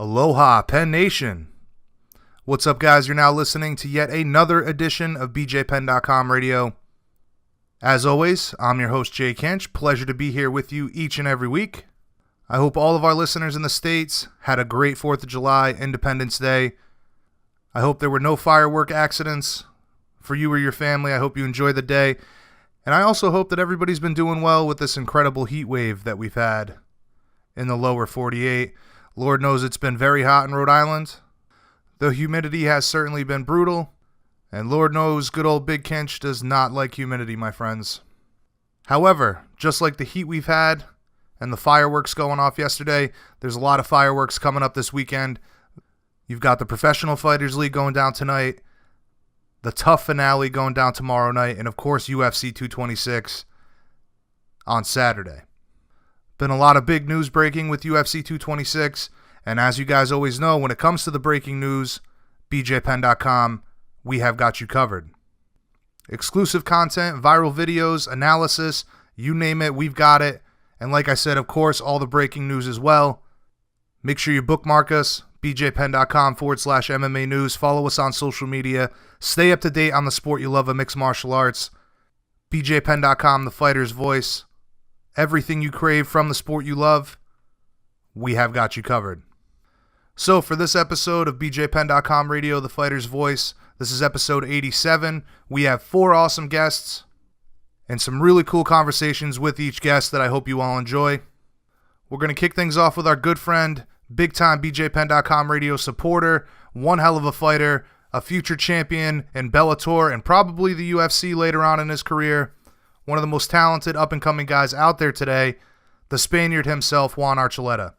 Aloha, Penn Nation. What's up, guys? You're now listening to yet another edition of BJPenn.com radio. As always, I'm your host, Jay Kench. Pleasure to be here with you each and every week. I hope all of our listeners in the States had a great 4th of July, Independence Day. I hope there were no firework accidents for you or your family. I hope you enjoyed the day. And I also hope that everybody's been doing well with this incredible heat wave that we've had in the lower 48. Lord knows it's been very hot in Rhode Island. The humidity has certainly been brutal. And Lord knows good old Big Kench does not like humidity, my friends. However, just like the heat we've had and the fireworks going off yesterday, there's a lot of fireworks coming up this weekend. You've got the Professional Fighters League going down tonight, the Tough finale going down tomorrow night, and of course UFC 226 on Saturday. Been a lot of big news breaking with UFC 226, and as you guys always know, when it comes to the breaking news, BJPenn.com, we have got you covered. Exclusive content, viral videos, analysis, you name it, we've got it. And like I said, of course, all the breaking news as well. Make sure you bookmark us, BJPenn.com/MMA news. Follow us on social media. Stay up to date on the sport you love of mixed martial arts. BJPenn.com, the fighter's voice. Everything you crave from the sport you love, we have got you covered. So for this episode of BJPenn.com Radio, the fighter's voice, this is episode 87. We have 4 awesome guests and some really cool conversations with each guest that I hope you all enjoy. We're going to kick things off with our good friend, big-time BJPenn.com Radio supporter, one hell of a fighter, a future champion in Bellator and probably the UFC later on in his career. One of the most talented up-and-coming guys out there today, the Spaniard himself, Juan Archuleta.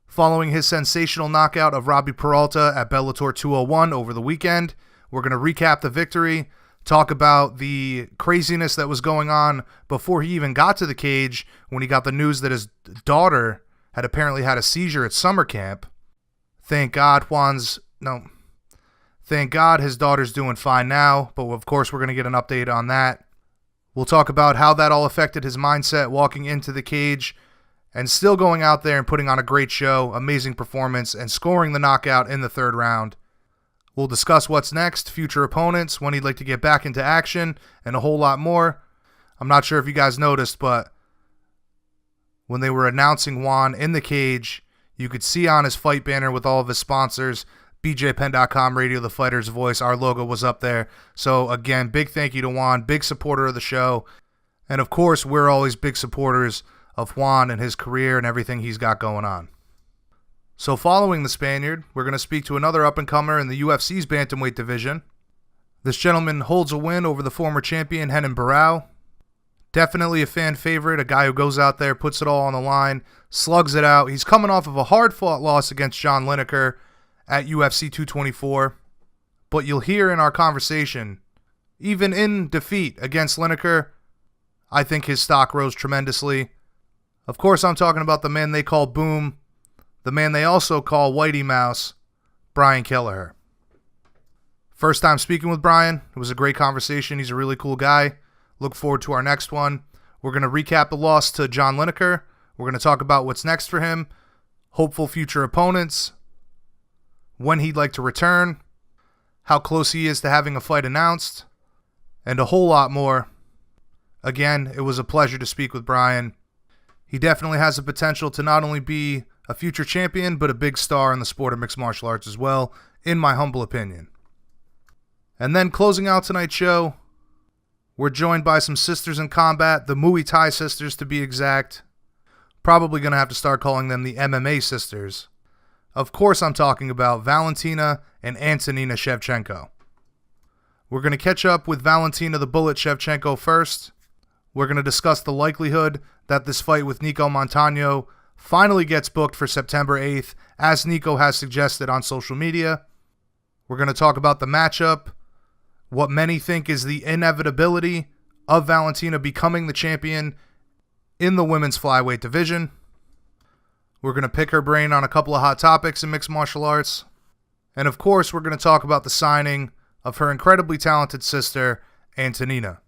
Following his sensational knockout of Robbie Peralta at Bellator 201 over the weekend, we're going to recap the victory, talk about the craziness that was going on before he even got to the cage when he got the news that his daughter had apparently had a seizure at summer camp. Thank God his daughter's doing fine now, but of course we're going to get an update on that. We'll talk about how that all affected his mindset walking into the cage and still going out there and putting on a great show, amazing performance, and scoring the knockout in the 3rd round. We'll discuss what's next, future opponents, when he'd like to get back into action, and a whole lot more. I'm not sure if you guys noticed, but when they were announcing Juan in the cage, you could see on his fight banner with all of his sponsors, BJPenn.com Radio, the fighter's voice, our logo was up there. So again, big thank you to Juan, big supporter of the show. And of course, we're always big supporters of Juan and his career and everything he's got going on. So following the Spaniard, we're going to speak to another up-and-comer in the UFC's bantamweight division. This gentleman holds a win over the former champion, Renan Barão. Definitely a fan favorite, a guy who goes out there, puts it all on the line, slugs it out. He's coming off of a hard-fought loss against Jon Lineker at UFC 224. But you'll hear in our conversation, even in defeat against Lineker, I think his stock rose tremendously. Of course, I'm talking about the man they call Boom, the man they also call Whitey Mouse, Brian Kelleher. First time speaking with Brian. It was a great conversation. He's a really cool guy. Look forward to our next one. We're going to recap the loss to Jon Lineker. We're going to talk about what's next for him, hopeful future opponents, when he'd like to return, how close he is to having a fight announced, and a whole lot more. Again, it was a pleasure to speak with Brian. He definitely has the potential to not only be a future champion, but a big star in the sport of mixed martial arts as well, in my humble opinion. And then closing out tonight's show, we're joined by some sisters in combat, the Muay Thai sisters to be exact. Probably going to have to start calling them the MMA sisters. Of course I'm talking about Valentina and Antonina Shevchenko. We're going to catch up with Valentina the Bullet Shevchenko first. We're going to discuss the likelihood that this fight with Nico Montano finally gets booked for September 8th, as Nico has suggested on social media. We're going to talk about the matchup, what many think is the inevitability of Valentina becoming the champion in the women's flyweight division. We're going to pick her brain on a couple of hot topics in mixed martial arts. And of course, we're going to talk about the signing of her incredibly talented sister, Antonina.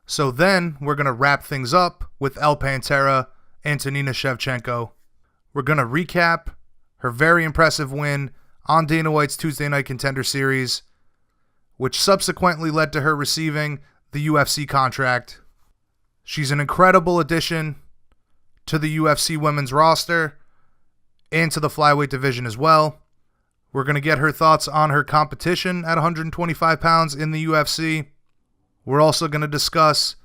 So then we're going to wrap things up with El Pantera, Antonina Shevchenko. We're going to recap her very impressive win on Dana White's Tuesday Night Contender Series, which subsequently led to her receiving the UFC contract. She's an incredible addition to the UFC women's roster and to the flyweight division as well. We're going to get her thoughts on her competition at 125 pounds in the UFC. We're also going to discuss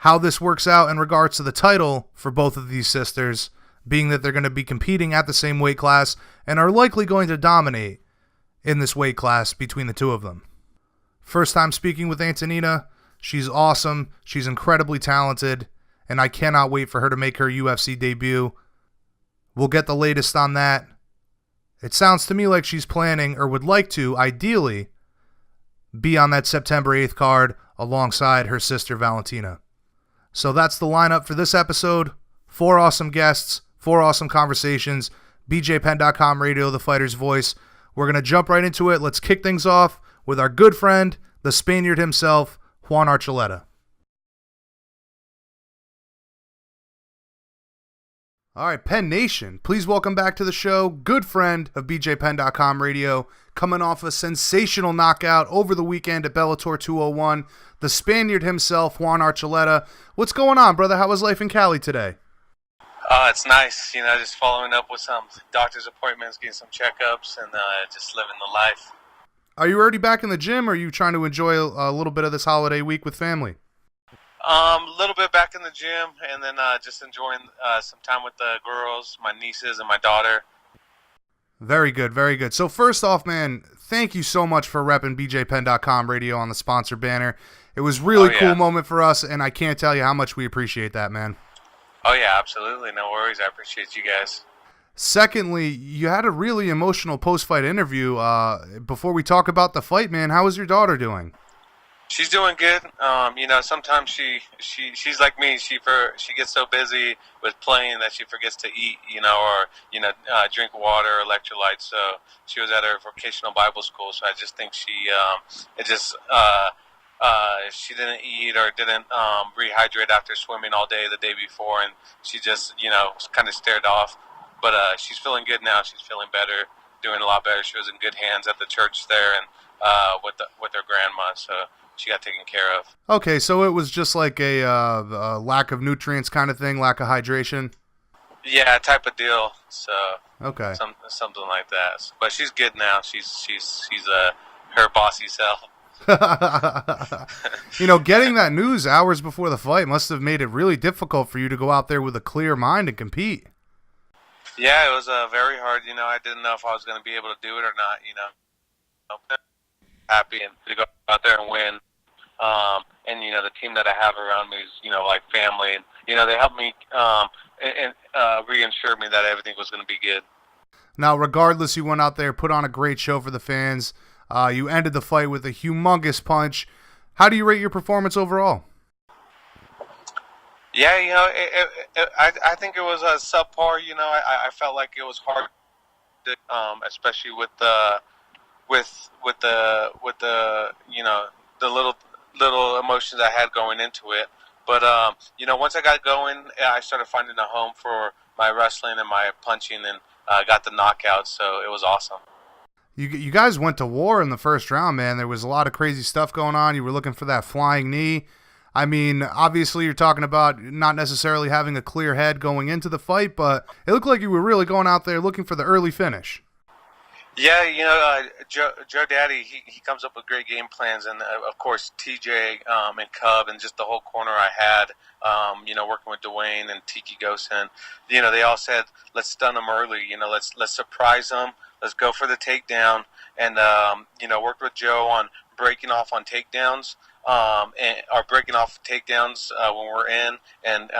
how this works out in regards to the title for both of these sisters, being that they're going to be competing at the same weight class and are likely going to dominate in this weight class between the two of them. First time speaking with Antonina. She's awesome. She's incredibly talented, and I cannot wait for her to make her UFC debut. We'll get the latest on that. It sounds to me like she's planning, or would like to, ideally, be on that September 8th card alongside her sister Valentina. So that's the lineup for this episode. 4 awesome guests, 4 awesome conversations. BJPenn.com radio, the fighter's voice. We're going to jump right into it. Let's kick things off with our good friend, the Spaniard himself, Juan Archuleta. All right, Penn Nation, please welcome back to the show, good friend of BJPenn.com radio, coming off a sensational knockout over the weekend at Bellator 201, the Spaniard himself, Juan Archuleta. What's going on, brother? How was life in Cali today? It's nice, just following up with some doctor's appointments, getting some checkups, and just living the life. Are you already back in the gym, or are you trying to enjoy a little bit of this holiday week with family? A little bit back in the gym, and then just enjoying some time with the girls, my nieces, and my daughter. Very good, very good. So first off, man, thank you so much for repping BJPenn.com radio on the sponsor banner. It was really cool moment for us, and I can't tell you how much we appreciate that, man. Oh, yeah, absolutely. No worries. I appreciate you guys. Secondly, you had a really emotional post-fight interview. Before we talk about the fight, man, how is your daughter doing? She's doing good. Sometimes she's like me. She gets so busy with playing that she forgets to eat, drink water or electrolytes. So she was at her vocational Bible school. So I just think she didn't eat or didn't rehydrate after swimming all day the day before, and she just kind of stared off. But she's feeling good now. She's feeling better, doing a lot better. She was in good hands at the church there and with her grandma. So she got taken care of. Okay, so it was just like a lack of nutrients kind of thing, lack of hydration? Yeah, type of deal. So okay, something like that. But she's good now. She's her bossy self. Getting that news hours before the fight must have made it really difficult for you to go out there with a clear mind and compete. Yeah, it was very hard. I didn't know if I was going to be able to do it or not. Happy and to go out there and win. And the team that I have around me is like family, and they helped me and reassured me that everything was going to be good. Now, regardless, you went out there, put on a great show for the fans. You ended the fight with a humongous punch. How do you rate your performance overall? Yeah, I think it was a subpar. I felt like it was hard, especially with the little emotions I had going into it. But once I got going, I started finding a home for my wrestling and my punching, and got the knockout. So it was awesome. You guys went to war in the first round, man. There was a lot of crazy stuff going on. You were looking for that flying knee. I mean, obviously you're talking about not necessarily having a clear head going into the fight, but it looked like you were really going out there looking for the early finish. Yeah, Joe Daddy, he comes up with great game plans, and of course TJ and Cub and just the whole corner I had, working with Dwayne and Tiki Gosen, they all said, let's stun them early, let's surprise them, let's go for the takedown, and worked with Joe on breaking off on takedowns, and breaking off takedowns when we're in, and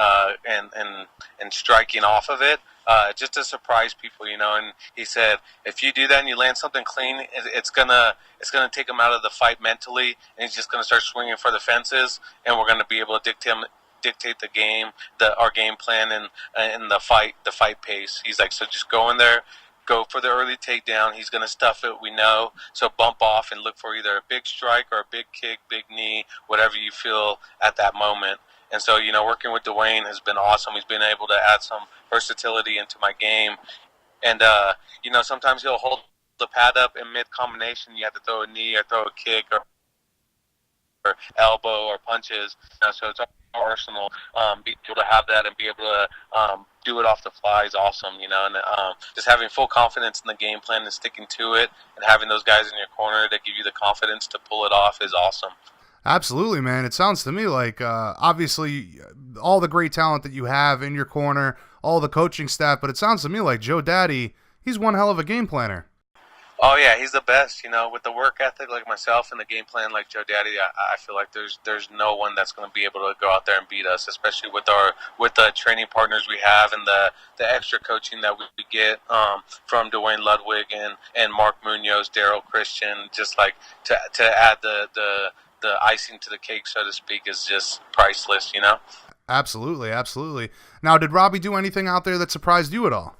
striking off of it. Just to surprise people, and he said, if you do that and you land something clean, it's gonna take him out of the fight mentally, and he's just gonna start swinging for the fences, and we're gonna be able to dictate the game, our game plan, and the fight pace. He's like, so just go in there, go for the early takedown. He's gonna stuff it, we know. So bump off and look for either a big strike or a big kick, big knee, whatever you feel at that moment. And so, working with Dwayne has been awesome. He's been able to add some versatility into my game. And sometimes he'll hold the pad up in mid combination. You have to throw a knee or throw a kick or elbow or punches. So it's our arsenal. Be able to have that and be able to do it off the fly is awesome. And just having full confidence in the game plan and sticking to it, and having those guys in your corner that give you the confidence to pull it off is awesome. Absolutely, man. It sounds to me like obviously all the great talent that you have in your corner, all the coaching staff, but it sounds to me like Joe Daddy, he's one hell of a game planner. Oh yeah, he's the best. With the work ethic like myself and the game plan like Joe Daddy, I feel like there's no one that's going to be able to go out there and beat us, especially with the training partners we have and the extra coaching that we get from Dwayne Ludwig and Mark Munoz, Daryl Christian. Just like to add the icing to the cake, so to speak, is just priceless. Absolutely, absolutely. Now, did Robbie do anything out there that surprised you at all?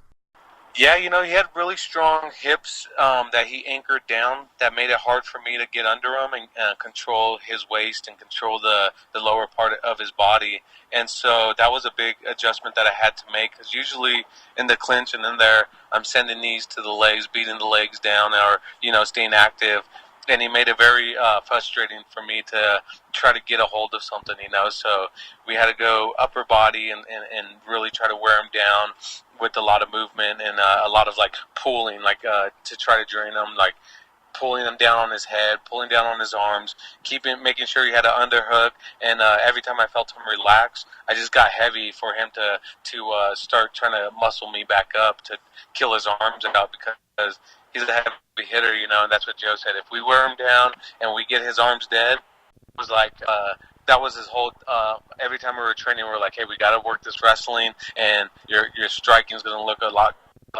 Yeah, he had really strong hips that he anchored down that made it hard for me to get under him and control his waist and control the lower part of his body. And so that was a big adjustment that I had to make, because usually in the clinch and in there, I'm sending knees to the legs, beating the legs down, or, staying active. And he made it very frustrating for me to try to get a hold of something, So we had to go upper body and really try to wear him down with a lot of movement and a lot of pulling, to try to drain him, pulling him down on his head, pulling down on his arms, making sure he had an underhook. And every time I felt him relax, I just got heavy for him to start trying to muscle me back up to kill his arms out, because he's a heavy hitter, and that's what Joe said. If we wear him down and we get his arms dead, it was like that was his whole. Every time we were training, we were like, "Hey, we got to work this wrestling, and your striking is going to look a lot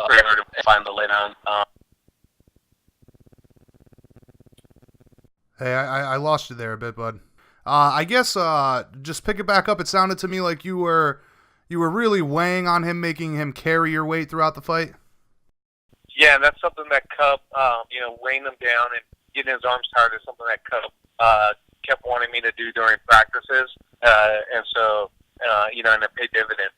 greater to find the lay down." Hey, I lost you there a bit, bud. I guess just pick it back up. It sounded to me like you were really weighing on him, making him carry your weight throughout the fight. Yeah, and that's something that Cub, weighing him down and getting his arms tired is something that Cub kept wanting me to do during practices, and so and it paid dividends.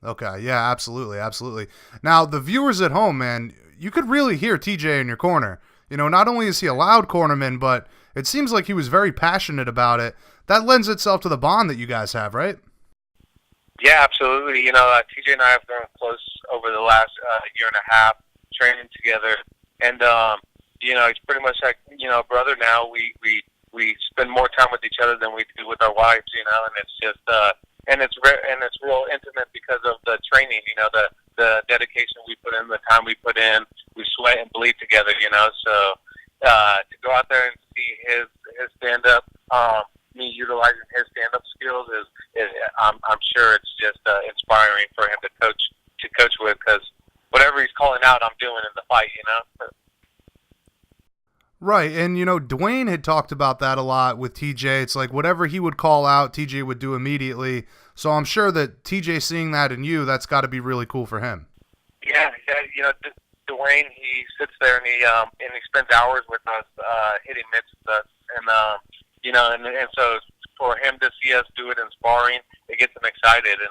Okay, yeah, absolutely, absolutely. Now, the viewers at home, man, you could really hear TJ in your corner. Not only is he a loud cornerman, but it seems like he was very passionate about it. That lends itself to the bond that you guys have, right? Yeah, absolutely. TJ and I have grown close over the last year and a half, training together, and he's pretty much like a brother now. We spend more time with each other than we do with our wives, and it's just and it's real intimate because of the training, the dedication we put in, the time we put in. We sweat and bleed together, So to go out there and see his stand up, me utilizing his stand up skills is I'm sure it's just inspiring for him to coach with, because whatever he's calling out, I'm doing in the fight, Right, and Dwayne had talked about that a lot with TJ. It's like whatever he would call out, TJ would do immediately. So I'm sure that TJ seeing that in you, that's got to be really cool for him. Yeah, Dwayne, he sits there and he spends hours with us, hitting mitts with us, and and so for him to see us do it in sparring, it gets him excited, and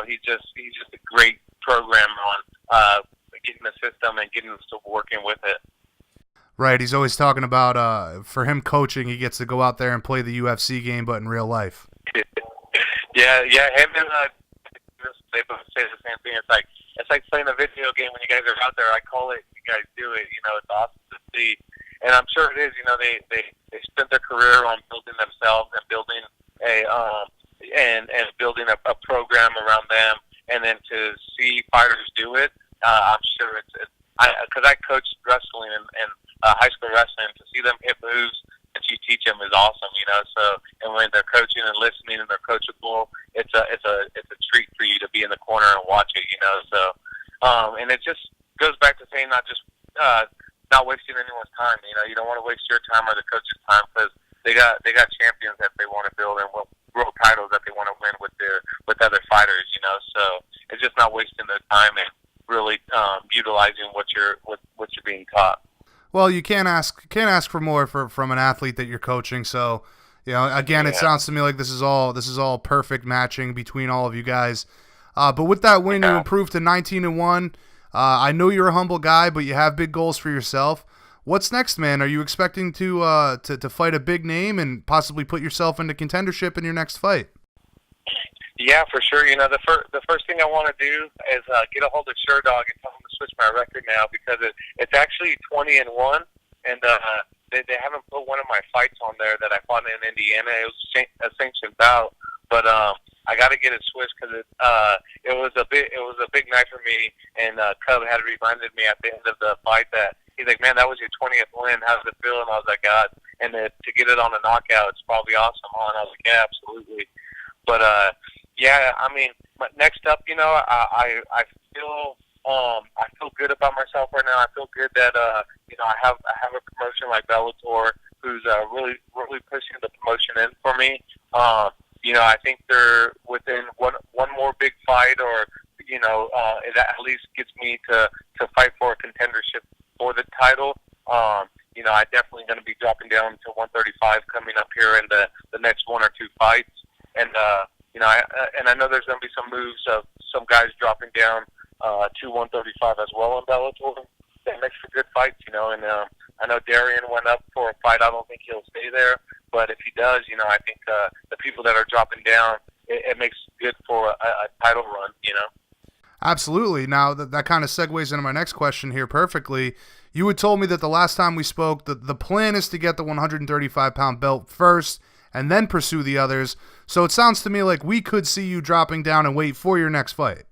he's just a great program on getting the system and getting us to working with it. Right, he's always talking about for him coaching, he gets to go out there and play the UFC game, but in real life. yeah, him and they both say the same thing. It's like playing a video game when you guys are out there. I call it, you guys do it. It's awesome to see, and I'm sure it is. They spent their career on building themselves and building building a program around them, and then to see fighters do it, I'm sure it's because I coached wrestling and high school wrestling. To see them hit moves that you teach them is awesome, So, and when they're coaching and listening and they're coachable, it's a treat for you to be in the corner and watch it, So, and it just goes back to saying not wasting anyone's time. You don't want to waste your time or the coach's time, because they got champions that they want to build and world titles that they want to win with other fighters, So it's just not wasting their time and really utilizing what you're being taught. Well, you can't ask for more from an athlete that you're coaching. So, again, It sounds to me like this is all perfect matching between all of you guys. But with that win, you improved to 19-1. I know you're a humble guy, but you have big goals for yourself. What's next, man? Are you expecting to fight a big name and possibly put yourself into contendership in your next fight? Yeah, for sure. You know, the first thing I want to do is get a hold of Sherdog and tell them to switch my record now, because it's actually 20-1, and they haven't put one of my fights on there that I fought in Indiana. It was a sanctioned bout, but I got to get it switched because it was a big night for me. And Cub had reminded me at the end of the fight that he's like, "Man, that was your 20th win. How does it feel?" And I was like, "God," and to get it on a knockout, it's probably awesome. And I was like, "Yeah, absolutely." But yeah, I mean, next up, you know, I feel good about myself right now. I feel good that you know, I have a promotion like Bellator who's really pushing the promotion in for me. You know, I think they're within one more big fight, or you know, it at least gets me to fight for a contendership for the title. You know, I'm definitely going to be dropping down to 135 coming up here in the next one or two fights. And you know, I know there's going to be some moves of some guys dropping down to 135 as well in Bellator. That makes for good fights, you know. And I know Darian went up for a fight. I don't think he'll stay there, but if he does, you know, I think the people that are dropping down, it makes good for a title run, you know. Absolutely. Now, that kind of segues into my next question here perfectly. You had told me that the last time we spoke, that the plan is to get the 135-pound belt first and then pursue the others. So it sounds to me like we could see you dropping down and wait for your next fight.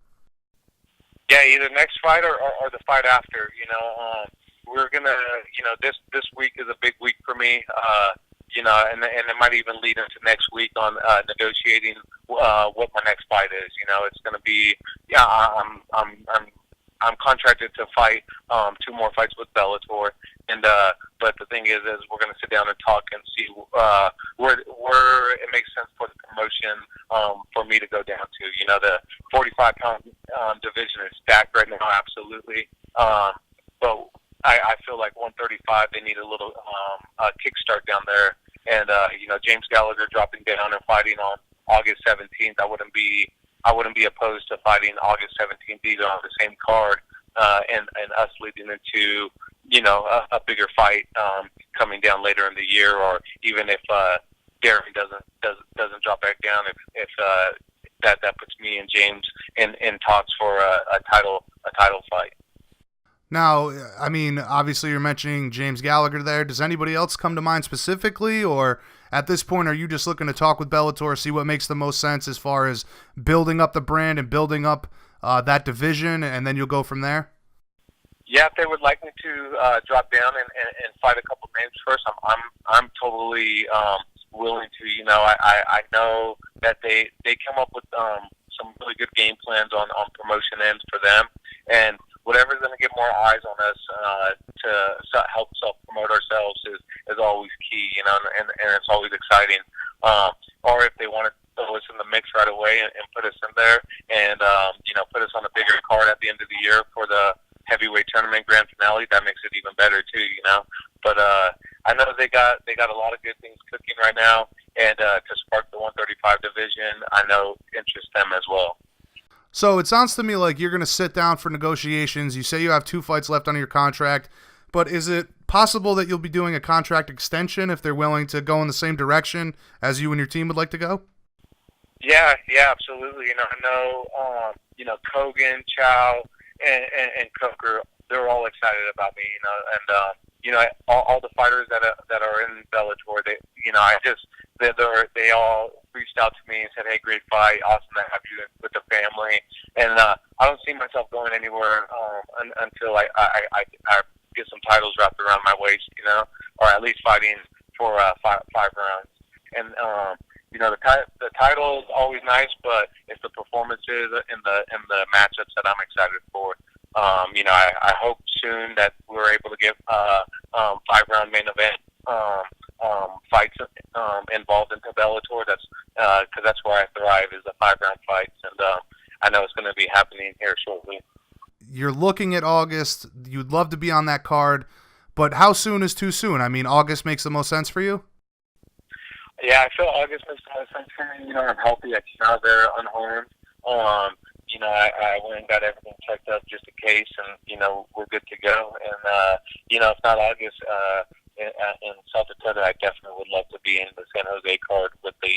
Yeah, either next fight or the fight after. You know, we're gonna, you know, this week is a big week for me. You know, and it might even lead into next week on negotiating what my next fight is. You know, it's gonna be, yeah, I'm contracted to fight 2 more fights with Bellator, and but the thing is we're gonna sit down and talk and see where it makes sense for the promotion for me to go down to. You know, the 45-pound division is stacked right now, absolutely. But I feel like 135, they need a little kickstart down there. And you know, James Gallagher dropping down and fighting on August 17th, I wouldn't be opposed to fighting August 17th either on the same card, and us leading into, you know, a bigger fight coming down later in the year, or even if Darren doesn't drop back down, if that puts me and James in talks for a title fight. Now, I mean, obviously you're mentioning James Gallagher there. Does anybody else come to mind specifically, or at this point are you just looking to talk with Bellator, see what makes the most sense as far as building up the brand and building up that division, and then you'll go from there? Yeah, if they would like me to drop down and fight a couple names first, I'm totally willing to. You know, I know that they come up with some really good game plans on promotion ends for them, and whatever's going to get more eyes on us to help self-promote ourselves is always key, you know, and it's always exciting. Or if they want to throw us in the mix right away and put us in there and, you know, put us on a bigger card at the end of the year for the heavyweight tournament grand finale, that makes it even better too, you know. But I know they got a lot of good things cooking right now, and to spark the 135 division, I know interests them as well. So it sounds to me like you're going to sit down for negotiations. You say you have 2 fights left on your contract, but is it possible that you'll be doing a contract extension if they're willing to go in the same direction as you and your team would like to go? Yeah, absolutely. You know, I know, you know, Kogan, Chow, and Coker, they're all excited about me. You know, and you know, all the fighters that are in Bellator, they all reached out to me and said, "Hey, great fight, awesome to have you with the family." And I don't see myself going anywhere until I get some titles wrapped around my waist, you know, or at least fighting for 5 rounds. And you know, the title is always nice, but it's the performances and the matchups that I'm excited for. You know, I hope soon that we're able to get 5-round main event fights involved into Bellator. That's because that's where I thrive, is the 5-round fights, and I know it's going to be happening here shortly. You're looking at August. You'd love to be on that card, but how soon is too soon? I mean, August makes the most sense for you? Yeah, I feel August makes a lot of sense for me. You know, I'm healthy. I came out there unharmed. I went and got everything checked up just in case, and we're good to go. And if not August, in South Dakota, I definitely would love to be in the San Jose card with the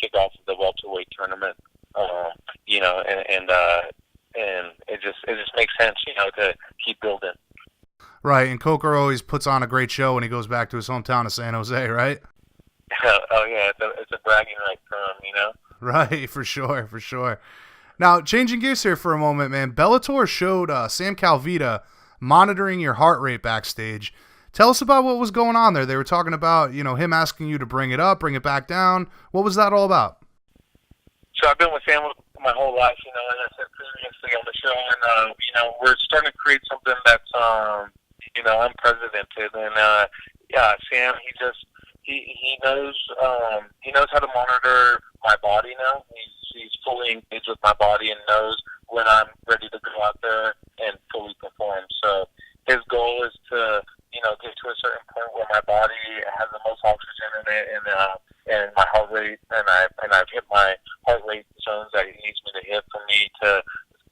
kickoff of the welterweight tournament. And it just makes sense, to keep building. Right, and Coker always puts on a great show when he goes back to his hometown of San Jose, right? Oh yeah, it's a bragging right for him, Right, for sure. Now, changing gears here for a moment, man. Bellator showed Sam Calvita monitoring your heart rate backstage. Tell us about what was going on there. They were talking about, him asking you to bring it up, bring it back down. What was that all about? So I've been with Sam my whole life, as I said previously on the show, and we're starting to create something that's unprecedented. And Sam, he knows how to monitor my body now. He's fully engaged with my body and knows when I'm ready to go out there and fully perform. So his goal is to get to a certain point where my body has the most oxygen in it, and my heart rate, and I've hit my heart rate zones that he needs me to hit for me to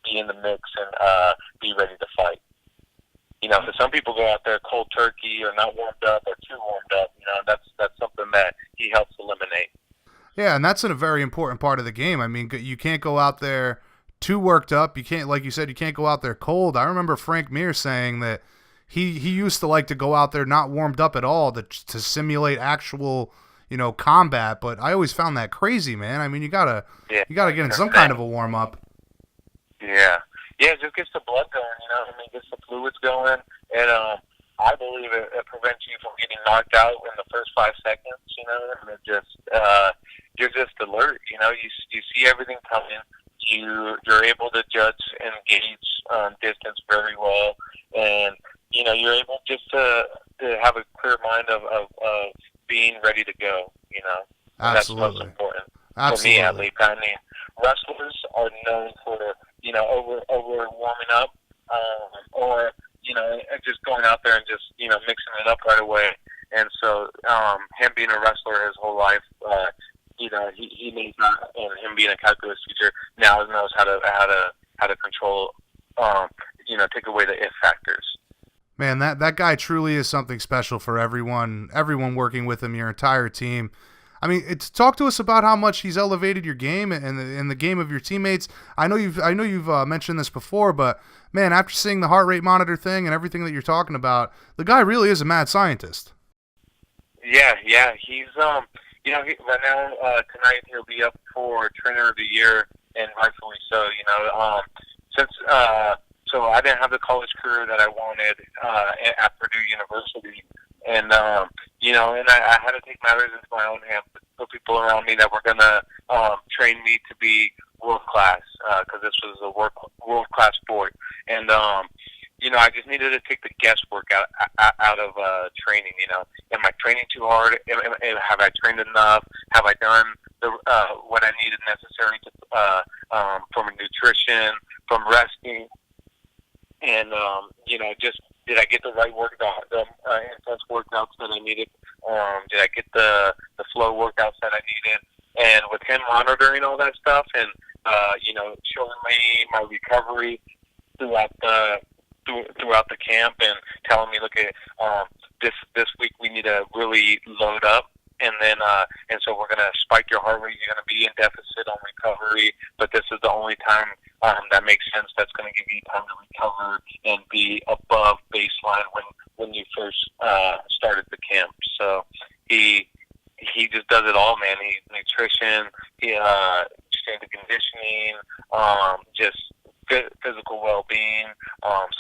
be in the mix and be ready to fight. So some people go out there cold turkey or not warmed up or too warmed up. That's something that he helps eliminate. Yeah, and that's a very important part of the game. I mean, you can't go out there too worked up. You can't, like you said, you can't go out there cold. I remember Frank Mir saying that he used to like to go out there not warmed up at all to simulate actual, combat. But I always found that crazy, man. I mean, you gotta get in some kind of a warm up. Yeah, it just gets the blood going. Gets the fluids going, and I believe it prevents you from getting knocked out in the first 5 seconds. And it just you're just alert. You see everything coming. You're able to judge and gauge distance very well, and you're able just to have a clear mind of being ready to go. Absolutely. That's most important. Absolutely. For me, at least. I mean, wrestlers are known for over warming up, or just going out there and just mixing it up right away. And so him being a wrestler his whole life, he knows that, and him being a calculus teacher now knows how to control, take away the if factors. Man, that guy truly is something special for everyone working with him, your entire team. I mean, talk to us about how much he's elevated your game and the game of your teammates. I know you've mentioned this before, but man, after seeing the heart rate monitor thing and everything that you're talking about, the guy really is a mad scientist. Yeah, he's right now tonight he'll be up for Trainer of the Year, and rightfully so. Since so I didn't have the college career that I wanted at Purdue University, and and I had to take matters into my own hands, put people around me that were gonna train me to be world class, because this was a world class sport, and I just needed to take the guesswork out of training. Am I training too hard? Have I trained enough? Have I done what I needed necessary to from nutrition, from resting, and just did I get the right the intense workouts that I needed? Did I get the flow workouts that I needed? And with him monitoring all that stuff and showing me my recovery throughout the camp and telling me, look at this week we need to really load up, and then and so we're gonna spike your heart rate. You're gonna be in deficit on recovery, but this is the only time that makes sense. That's gonna give you time to recover and be above baseline when you first started the camp. So he just does it all, man. He's nutrition, strength and conditioning, just physical well-being,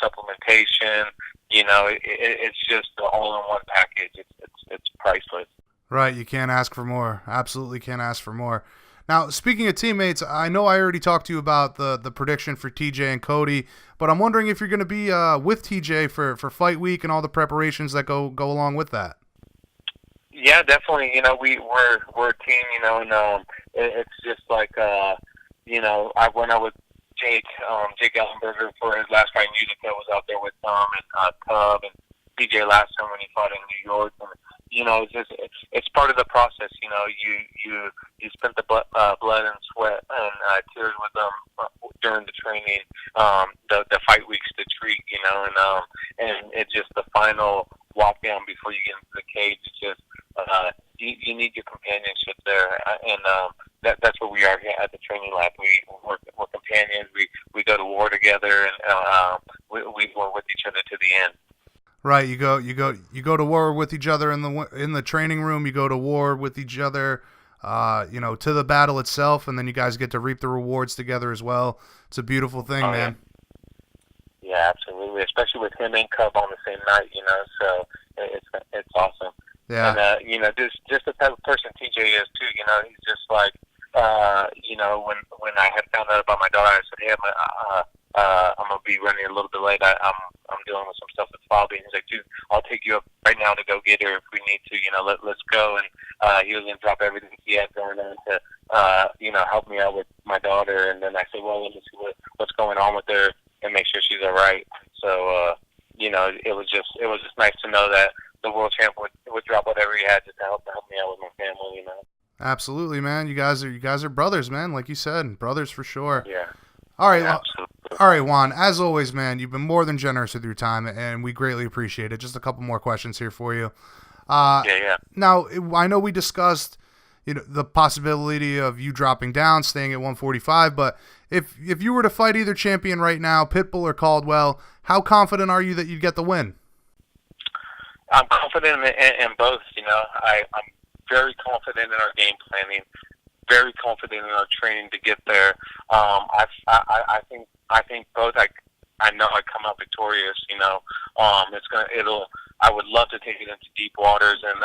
supplementation. It's just the all-in-one package. It's priceless. Right, you can't ask for more. Absolutely can't ask for more. Now, speaking of teammates, I know I already talked to you about the prediction for TJ and Cody, but I'm wondering if you're going to be with TJ for fight week and all the preparations that go along with that. Yeah, definitely. We're a team. And it's just like I went out with Jake Ellenberger for his last fight in Utica. Was out there with Tom and Cub and TJ last time when he fought in New York. And it's part of the process. You spent the blood and sweat and tears with them during the It's just you need your companionship there, and that's what we are here at the training lab. We're companions. We go to war together, and we war with each other to the end. Right, you go to war with each other in the training room. You go to war with each other, to the battle itself, and then you guys get to reap the rewards together as well. It's a beautiful thing, man. Yeah, absolutely. Especially with him and Cub on the same night, So it's awesome. Yeah. And just the type of person TJ is too. He's just like, when I had found out about my daughter, I said, hey, I'm gonna be running a little bit late. I'm dealing with some stuff with Bobby, and he's like, dude, I'll take you up right now to go get her if we need to. Let's go. And he was gonna drop everything he had going on to, help me out with my daughter. And then I said, well, let me see what's going on with her and make sure she's all right. So, it was just nice to know that the world champ would drop whatever he had just to help me out with my family. Absolutely, man. You guys are brothers, man. Like you said, brothers for sure. Yeah. All right. Absolutely. All right, Juan, as always, man, you've been more than generous with your time, and we greatly appreciate it. Just a couple more questions here for you. Yeah. Now, I know we discussed, the possibility of you dropping down, staying at 145, but if you were to fight either champion right now, Pitbull or Caldwell, how confident are you that you'd get the win? I'm confident in both. I'm very confident in our game planning, very confident in our training to get there. I think both. I know I come out victorious. I would love to take it into deep waters and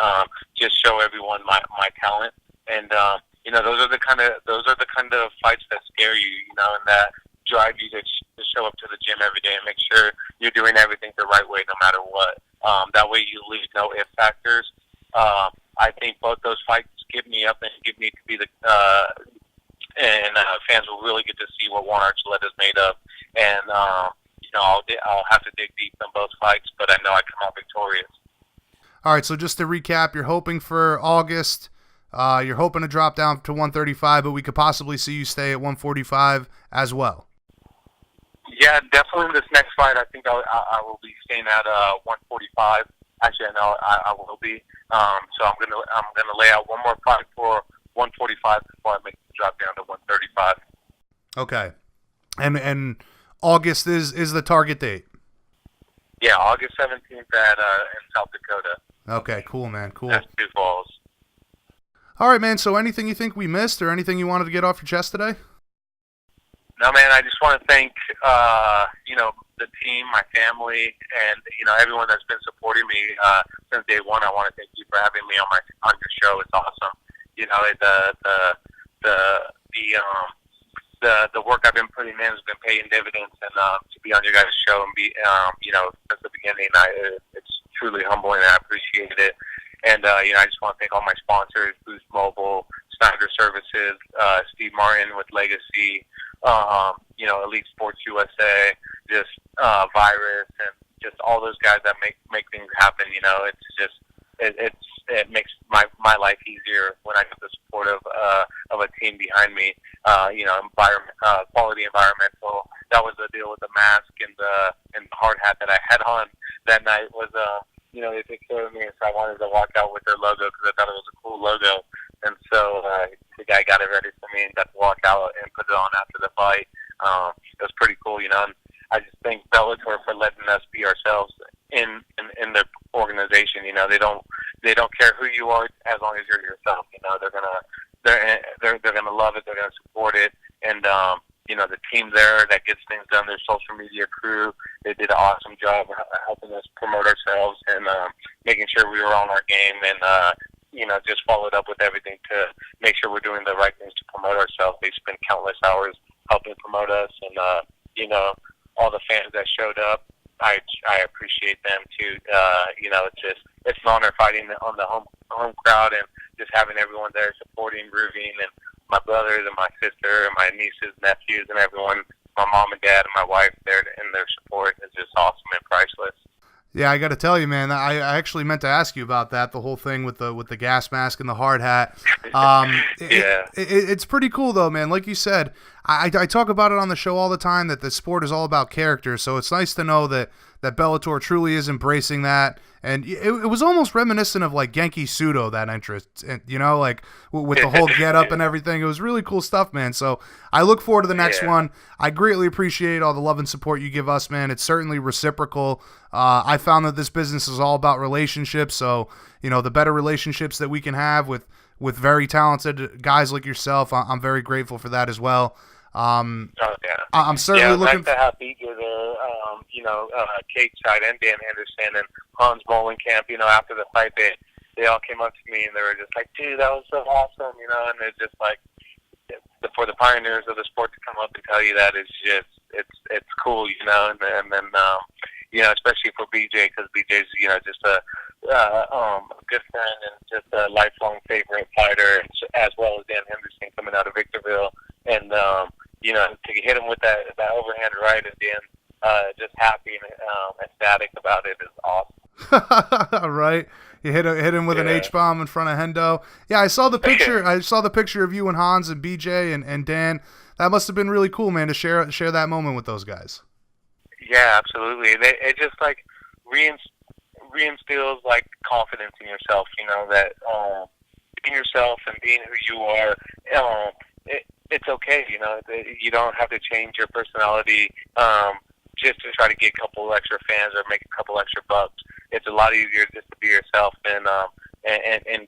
just show everyone my talent. And those are the kind of fights that scare you. And that drive you to show up to the gym every day and make sure you're doing everything the right way, no matter what. That way you leave no if factors. I think both those fights give me up and give me to be the fans will really get to see what Juan Archuleta is made of. And I'll have to dig deep on both fights, but I know I come out victorious. All right, so just to recap, you're hoping for August. You're hoping to drop down to 135, but we could possibly see you stay at 145 as well. Yeah, definitely this next fight, I think I will be staying at 145. Actually, I know I will be. So I'm gonna lay out one more fight for 145 before I make the drop down to 135. Okay, and August is the target date. Yeah, August 17th in South Dakota. Okay, cool, man. Cool. That's Sioux Falls. All right, man. So anything you think we missed or anything you wanted to get off your chest today? No, man. I just want to thank the team, my family, and everyone that's been supporting me since day one. I want to thank you for having me on your show. It's awesome. The work I've been putting in has been paying dividends, and to be on your guys' show and be since the beginning, it's truly humbling, and I appreciate it. And I just want to thank all my sponsors: Boost Mobile, Snyder Services, Steve Martin with Legacy, Elite Sports USA, just Virus, and just all those guys that make things happen. It makes my life easier when I get the support of a team behind me. Quality Environmental. That was the deal with the mask and the hard hat that I had on that night. Was they took care of me, and so I wanted to walk out with their logo because I thought it was a cool logo. And so the guy got it ready for me and got to walk out and put it on after the fight. It was pretty cool, And I just thank Bellator for letting us be ourselves in their organization. They don't care who you are as long as you're yourself. They're gonna love it. They're gonna support it. And the team there that gets things done, their social media crew, they did an awesome job helping us promote ourselves and making sure we were on our game and just followed up with everything to make sure we're doing the right things to promote ourselves. They spent countless hours helping promote us, and all the fans that showed up, I appreciate them too. It's an honor fighting on the home crowd and just having everyone there supporting, rooting, and my brothers and my sister and my nieces, nephews, and everyone, my mom and dad and my wife there, and their support is just awesome and priceless. Yeah, I got to tell you, man, I actually meant to ask you about that, the whole thing with the gas mask and the hard hat. It's pretty cool, though, man. Like you said, I talk about it on the show all the time, that the sport is all about character, so it's nice to know that that Bellator truly is embracing that. And it was almost reminiscent of like Genki Sudo, that entrance, you know, like with the whole get up and everything. It was really cool stuff, man. So I look forward to the next one. I greatly appreciate all the love and support you give us, man. It's certainly reciprocal. I found that this business is all about relationships. So, you know, the better relationships that we can have with very talented guys like yourself, I'm very grateful for that as well. I'm certainly looking. Nice to have BJ there, Kate Side and Dan Henderson and Hans Molenkamp. You know, after the fight, they all came up to me and they were just like, "Dude, that was so awesome," you know. And it's just like, for the pioneers of the sport to come up and tell you that is just it's cool, you know. And then especially for BJ, because BJ's just a good friend and just a lifelong favorite fighter, as well as Dan Henderson coming out of Victorville. And to hit him with that overhand right at the end, just happy and ecstatic about it is awesome. Right, you hit him with an H-bomb in front of Hendo. Yeah, I saw the picture. I saw the picture of you and Hans and BJ and Dan. That must have been really cool, man, to share that moment with those guys. Yeah, absolutely. It just like reinstills like confidence in yourself. You know that being yourself and being who you are. It's okay, you know. You don't have to change your personality just to try to get a couple extra fans or make a couple extra bucks. It's a lot easier just to be yourself and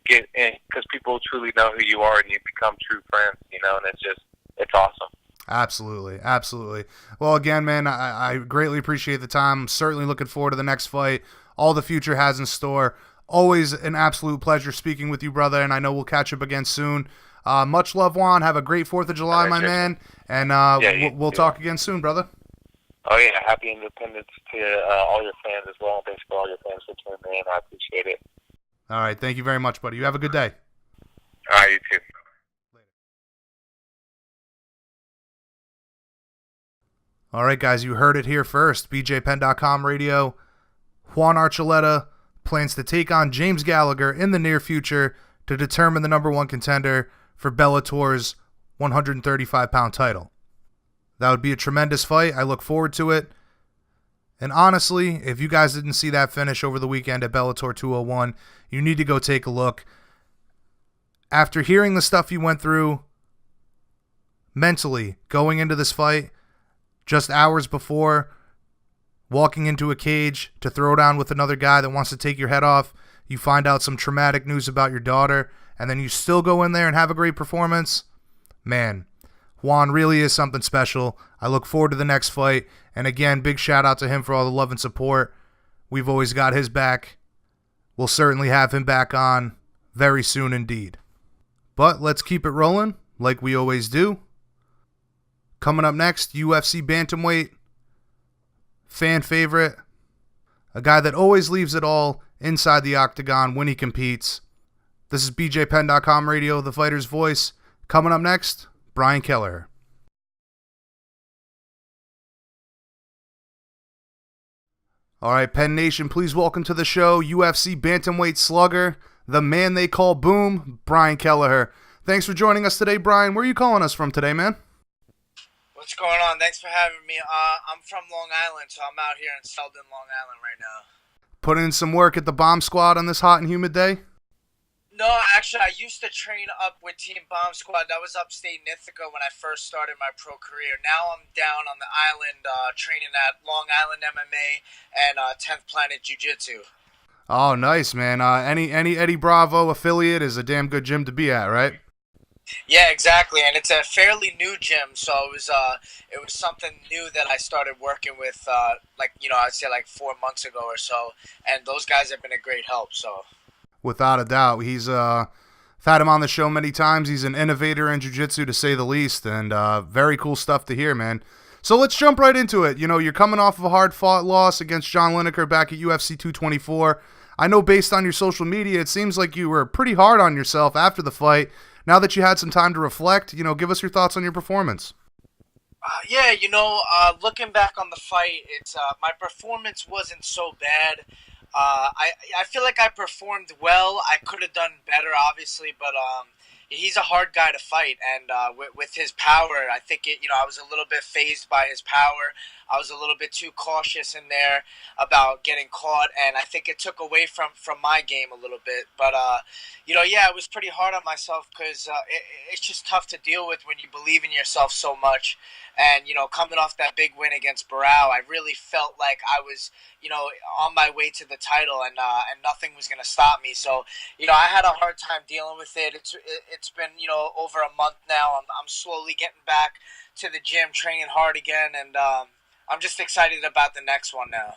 get because people truly know who you are and you become true friends, you know. And it's awesome. Absolutely. Well, again, man, I greatly appreciate the time. I'm certainly looking forward to the next fight. All the future has in store. Always an absolute pleasure speaking with you, brother, and I know we'll catch up again soon. Much love, Juan. Have a great 4th of July, my man. And we'll talk again soon, brother. Oh, yeah. Happy Independence to all your fans as well. Thanks for all your fans for tuning in. I appreciate it. All right. Thank you very much, buddy. You have a good day. All right. You too. All right, guys. You heard it here first. BJPenn.com radio. Juan Archuleta plans to take on James Gallagher in the near future to determine the number one contender for Bellator's 135-pound title. That would be a tremendous fight. I look forward to it. And honestly, if you guys didn't see that finish over the weekend at Bellator 201, you need to go take a look. After hearing the stuff you went through mentally going into this fight, just hours before, walking into a cage to throw down with another guy that wants to take your head off, you find out some traumatic news about your daughter, and then you still go in there and have a great performance. Man, Juan really is something special. I look forward to the next fight. And again, big shout out to him for all the love and support. We've always got his back. We'll certainly have him back on very soon indeed. But let's keep it rolling like we always do. Coming up next, UFC bantamweight, fan favorite, a guy that always leaves it all inside the octagon when he competes. This is BJPenn.com radio, the fighter's voice. Coming up next, Brian Kelleher. All right, Penn Nation, please welcome to the show UFC bantamweight slugger, the man they call Boom, Brian Kelleher. Thanks for joining us today, Brian. Where are you calling us from today, man? What's going on? Thanks for having me. I'm from Long Island, so I'm out here in Selden, Long Island right now. Putting in some work at the Bomb Squad on this hot and humid day? No, actually, I used to train up with Team Bomb Squad. That was upstate in Ithaca when I first started my pro career. Now I'm down on the island training at Long Island MMA and 10th Planet Jiu-Jitsu. Oh, nice, man. Any Eddie Bravo affiliate is a damn good gym to be at, right? Yeah, exactly, and it's a fairly new gym, so it was something new that I started working with, I'd say like 4 months ago or so, and those guys have been a great help. So, without a doubt, I've had him on the show many times. He's an innovator in jiu-jitsu, to say the least, and very cool stuff to hear, man. So let's jump right into it. You know, you're coming off of a hard-fought loss against Jon Lineker back at UFC 224. I know based on your social media, it seems like you were pretty hard on yourself after the fight. Now that you had some time to reflect, give us your thoughts on your performance. Looking back on the fight, it's my performance wasn't so bad. I feel like I performed well. I could have done better, obviously, but he's a hard guy to fight, and with his power, I think I was a little bit phased by his power. I was a little bit too cautious in there about getting caught, and I think it took away from my game a little bit. But yeah, it was pretty hard on myself because it's just tough to deal with when you believe in yourself so much. And coming off that big win against Barao, I really felt like I was on my way to the title, and nothing was going to stop me. So I had a hard time dealing with it. It's been over a month now. I'm slowly getting back to the gym, training hard again, and I'm just excited about the next one now.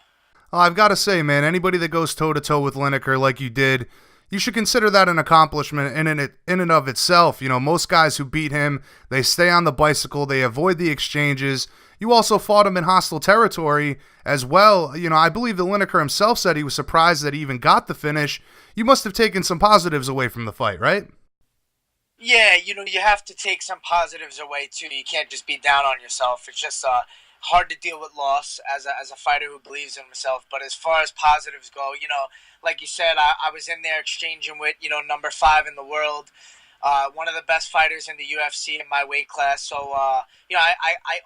I've got to say, man, anybody that goes toe-to-toe with Lineker like you did, you should consider that an accomplishment in and of itself. Most guys who beat him, they stay on the bicycle, they avoid the exchanges. You also fought him in hostile territory as well. I believe that Lineker himself said he was surprised that he even got the finish. You must have taken some positives away from the fight, right? Yeah, you have to take some positives away too. You can't just be down on yourself. It's just hard to deal with loss as a fighter who believes in himself. But as far as positives go, like you said, I was in there exchanging with number 5 in the world, one of the best fighters in the UFC in my weight class. So I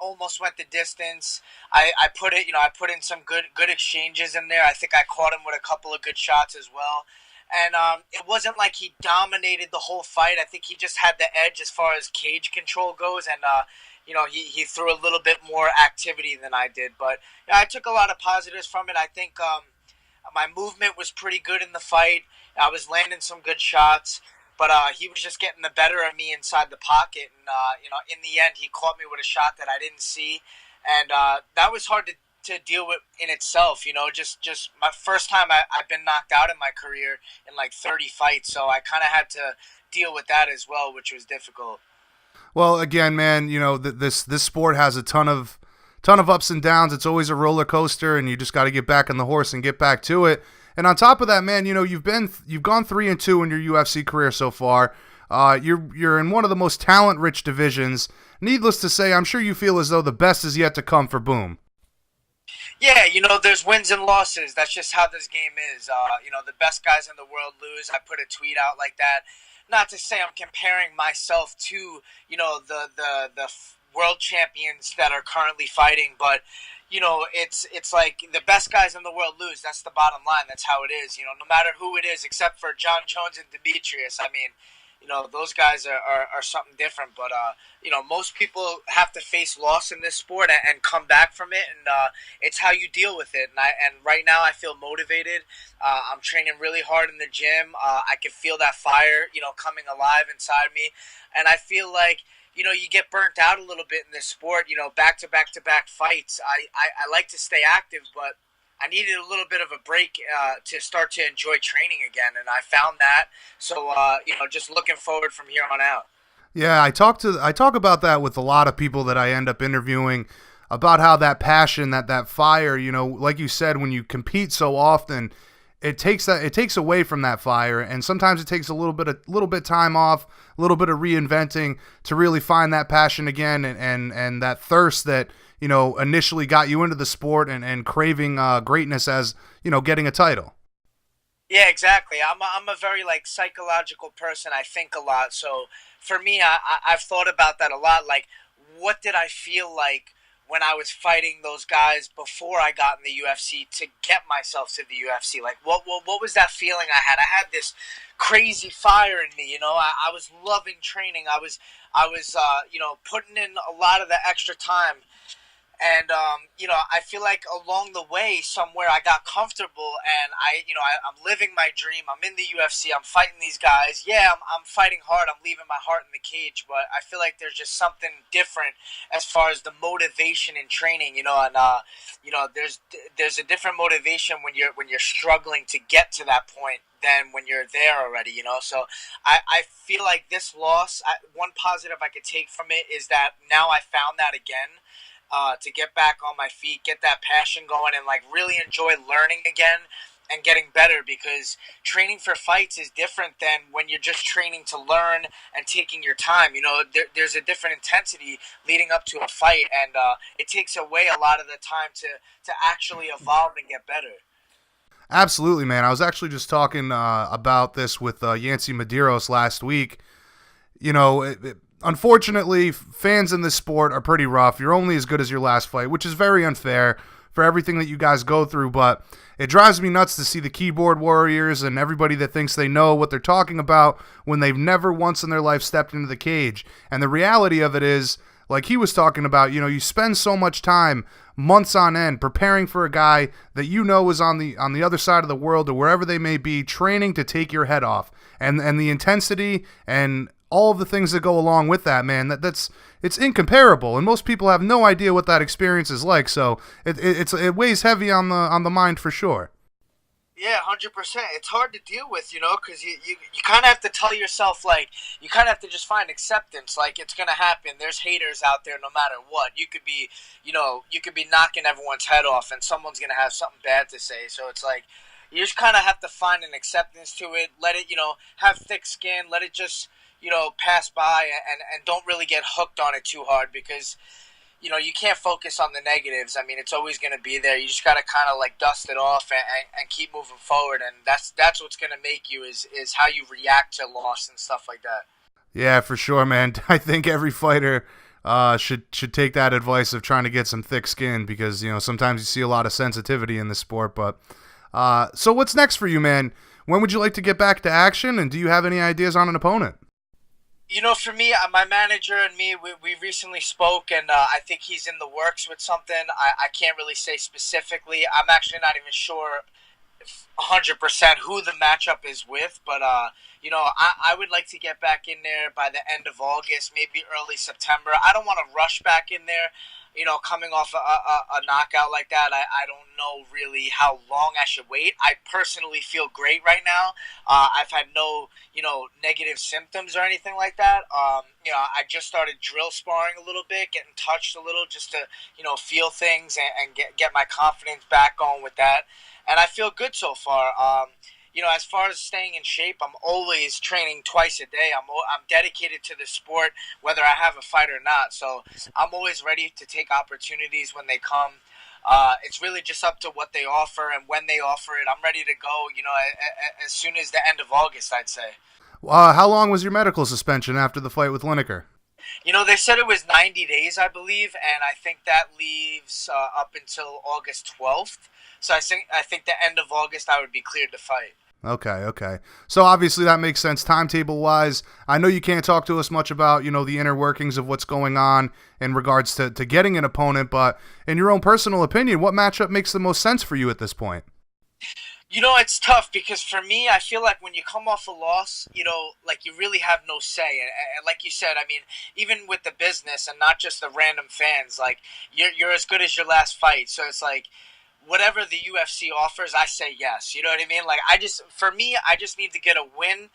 almost went the distance. I put in some good exchanges in there. I think I caught him with a couple of good shots as well. And it wasn't like he dominated the whole fight. I think he just had the edge as far as cage control goes, and he threw a little bit more activity than I did. But I took a lot of positives from it. I think my movement was pretty good in the fight. I was landing some good shots, but he was just getting the better of me inside the pocket. And in the end, he caught me with a shot that I didn't see, and that was hard to deal with in itself. Just my first time I've been knocked out in my career in like 30 fights, so I kind of had to deal with that as well, which was difficult. Well, again, man, this sport has a ton of ups and downs. It's always a roller coaster, and you just got to get back on the horse and get back to it. And on top of that, man, you've gone 3-2 in your UFC career so far. You're in one of the most talent-rich divisions. Needless to say, I'm sure you feel as though the best is yet to come for Boom. Yeah, there's wins and losses. That's just how this game is. The best guys in the world lose. I put a tweet out like that. Not to say I'm comparing myself to, the world champions that are currently fighting, but, it's like the best guys in the world lose. That's the bottom line. That's how it is. No matter who it is, except for John Jones and Demetrius. I mean, those guys are something different, but most people have to face loss in this sport and come back from it, and it's how you deal with it. And right now I feel motivated. I'm training really hard in the gym. I can feel that fire, coming alive inside me, and I feel like you get burnt out a little bit in this sport. Back to back fights. I like to stay active, but I needed a little bit of a break to start to enjoy training again, and I found that. So, just looking forward from here on out. Yeah, I talk about that with a lot of people that I end up interviewing about how that passion, that fire, like you said, when you compete so often, it takes away from that fire, and sometimes it takes a little bit time off, a little bit of reinventing to really find that passion again and that thirst that initially got you into the sport and craving greatness as, getting a title. Yeah, exactly. I'm a very psychological person. I think a lot. So for me, I've thought about that a lot. Like, what did I feel like when I was fighting those guys before I got in the UFC to get myself to the UFC? Like, what was that feeling I had? I had this crazy fire in me. I was loving training. I was putting in a lot of the extra time. And, I feel like along the way somewhere I got comfortable and I'm living my dream. I'm in the UFC. I'm fighting these guys. Yeah, I'm fighting hard. I'm leaving my heart in the cage. But I feel like there's just something different as far as the motivation in training, and, there's a different motivation when you're struggling to get to that point than when you're there already, So I feel like this loss, one positive I could take from it is that now I found that again. To get back on my feet, get that passion going, and really enjoy learning again and getting better, because training for fights is different than when you're just training to learn and taking your time. There's a different intensity leading up to a fight, and it takes away a lot of the time to actually evolve and get better. Absolutely, man. I was actually just talking about this with Yancy Medeiros last week. Unfortunately, fans in this sport are pretty rough. You're only as good as your last fight, which is very unfair for everything that you guys go through, but it drives me nuts to see the keyboard warriors and everybody that thinks they know what they're talking about when they've never once in their life stepped into the cage. And the reality of it is, like he was talking about, you spend so much time, months on end, preparing for a guy that is on the other side of the world or wherever they may be, training to take your head off. And the intensity and all of the things that go along with that, man, it's incomparable, and most people have no idea what that experience is like. So it weighs heavy on the mind for sure. Yeah, 100%. It's hard to deal with, because you kind of have to tell yourself, like, you kind of have to just find acceptance. Like, it's going to happen. There's haters out there no matter what. You could be knocking everyone's head off, and someone's going to have something bad to say. So it's like, you just kind of have to find an acceptance to it. Let it, have thick skin. Let it just, pass by, and don't really get hooked on it too hard, because you can't focus on the negatives. I mean, it's always going to be there. You just got to kind of like dust it off and keep moving forward. And that's what's going to make you is how you react to loss and stuff like that. Yeah, for sure, man. I think every fighter should take that advice of trying to get some thick skin, because, sometimes you see a lot of sensitivity in this sport. But so what's next for you, man? When would you like to get back to action? And do you have any ideas on an opponent? For me, my manager and me, we recently spoke, and I think he's in the works with something. I can't really say specifically. I'm actually not even sure 100% who the matchup is with, but, I would like to get back in there by the end of August, maybe early September. I don't want to rush back in there. Coming off a knockout like that, I don't know really how long I should wait. I personally feel great right now. I've had no, negative symptoms or anything like that. I just started drill sparring a little bit, getting touched a little just to, feel things and get my confidence back on with that. And I feel good so far. As far as staying in shape, I'm always training twice a day. I'm dedicated to the sport, whether I have a fight or not. So I'm always ready to take opportunities when they come. It's really just up to what they offer and when they offer it. I'm ready to go, as soon as the end of August, I'd say. How long was your medical suspension after the fight with Lineker? They said it was 90 days, I believe, and I think that leaves up until August 12th. So I think the end of August I would be cleared to fight. Okay. So obviously that makes sense timetable-wise. I know you can't talk to us much about, the inner workings of what's going on in regards to getting an opponent, but in your own personal opinion, what matchup makes the most sense for you at this point? It's tough because for me, I feel like when you come off a loss, like you really have no say. And like you said, I mean, even with the business and not just the random fans, like you're as good as your last fight. So it's like, whatever the UFC offers, I say yes. You know what I mean? Like, I just need to get a win,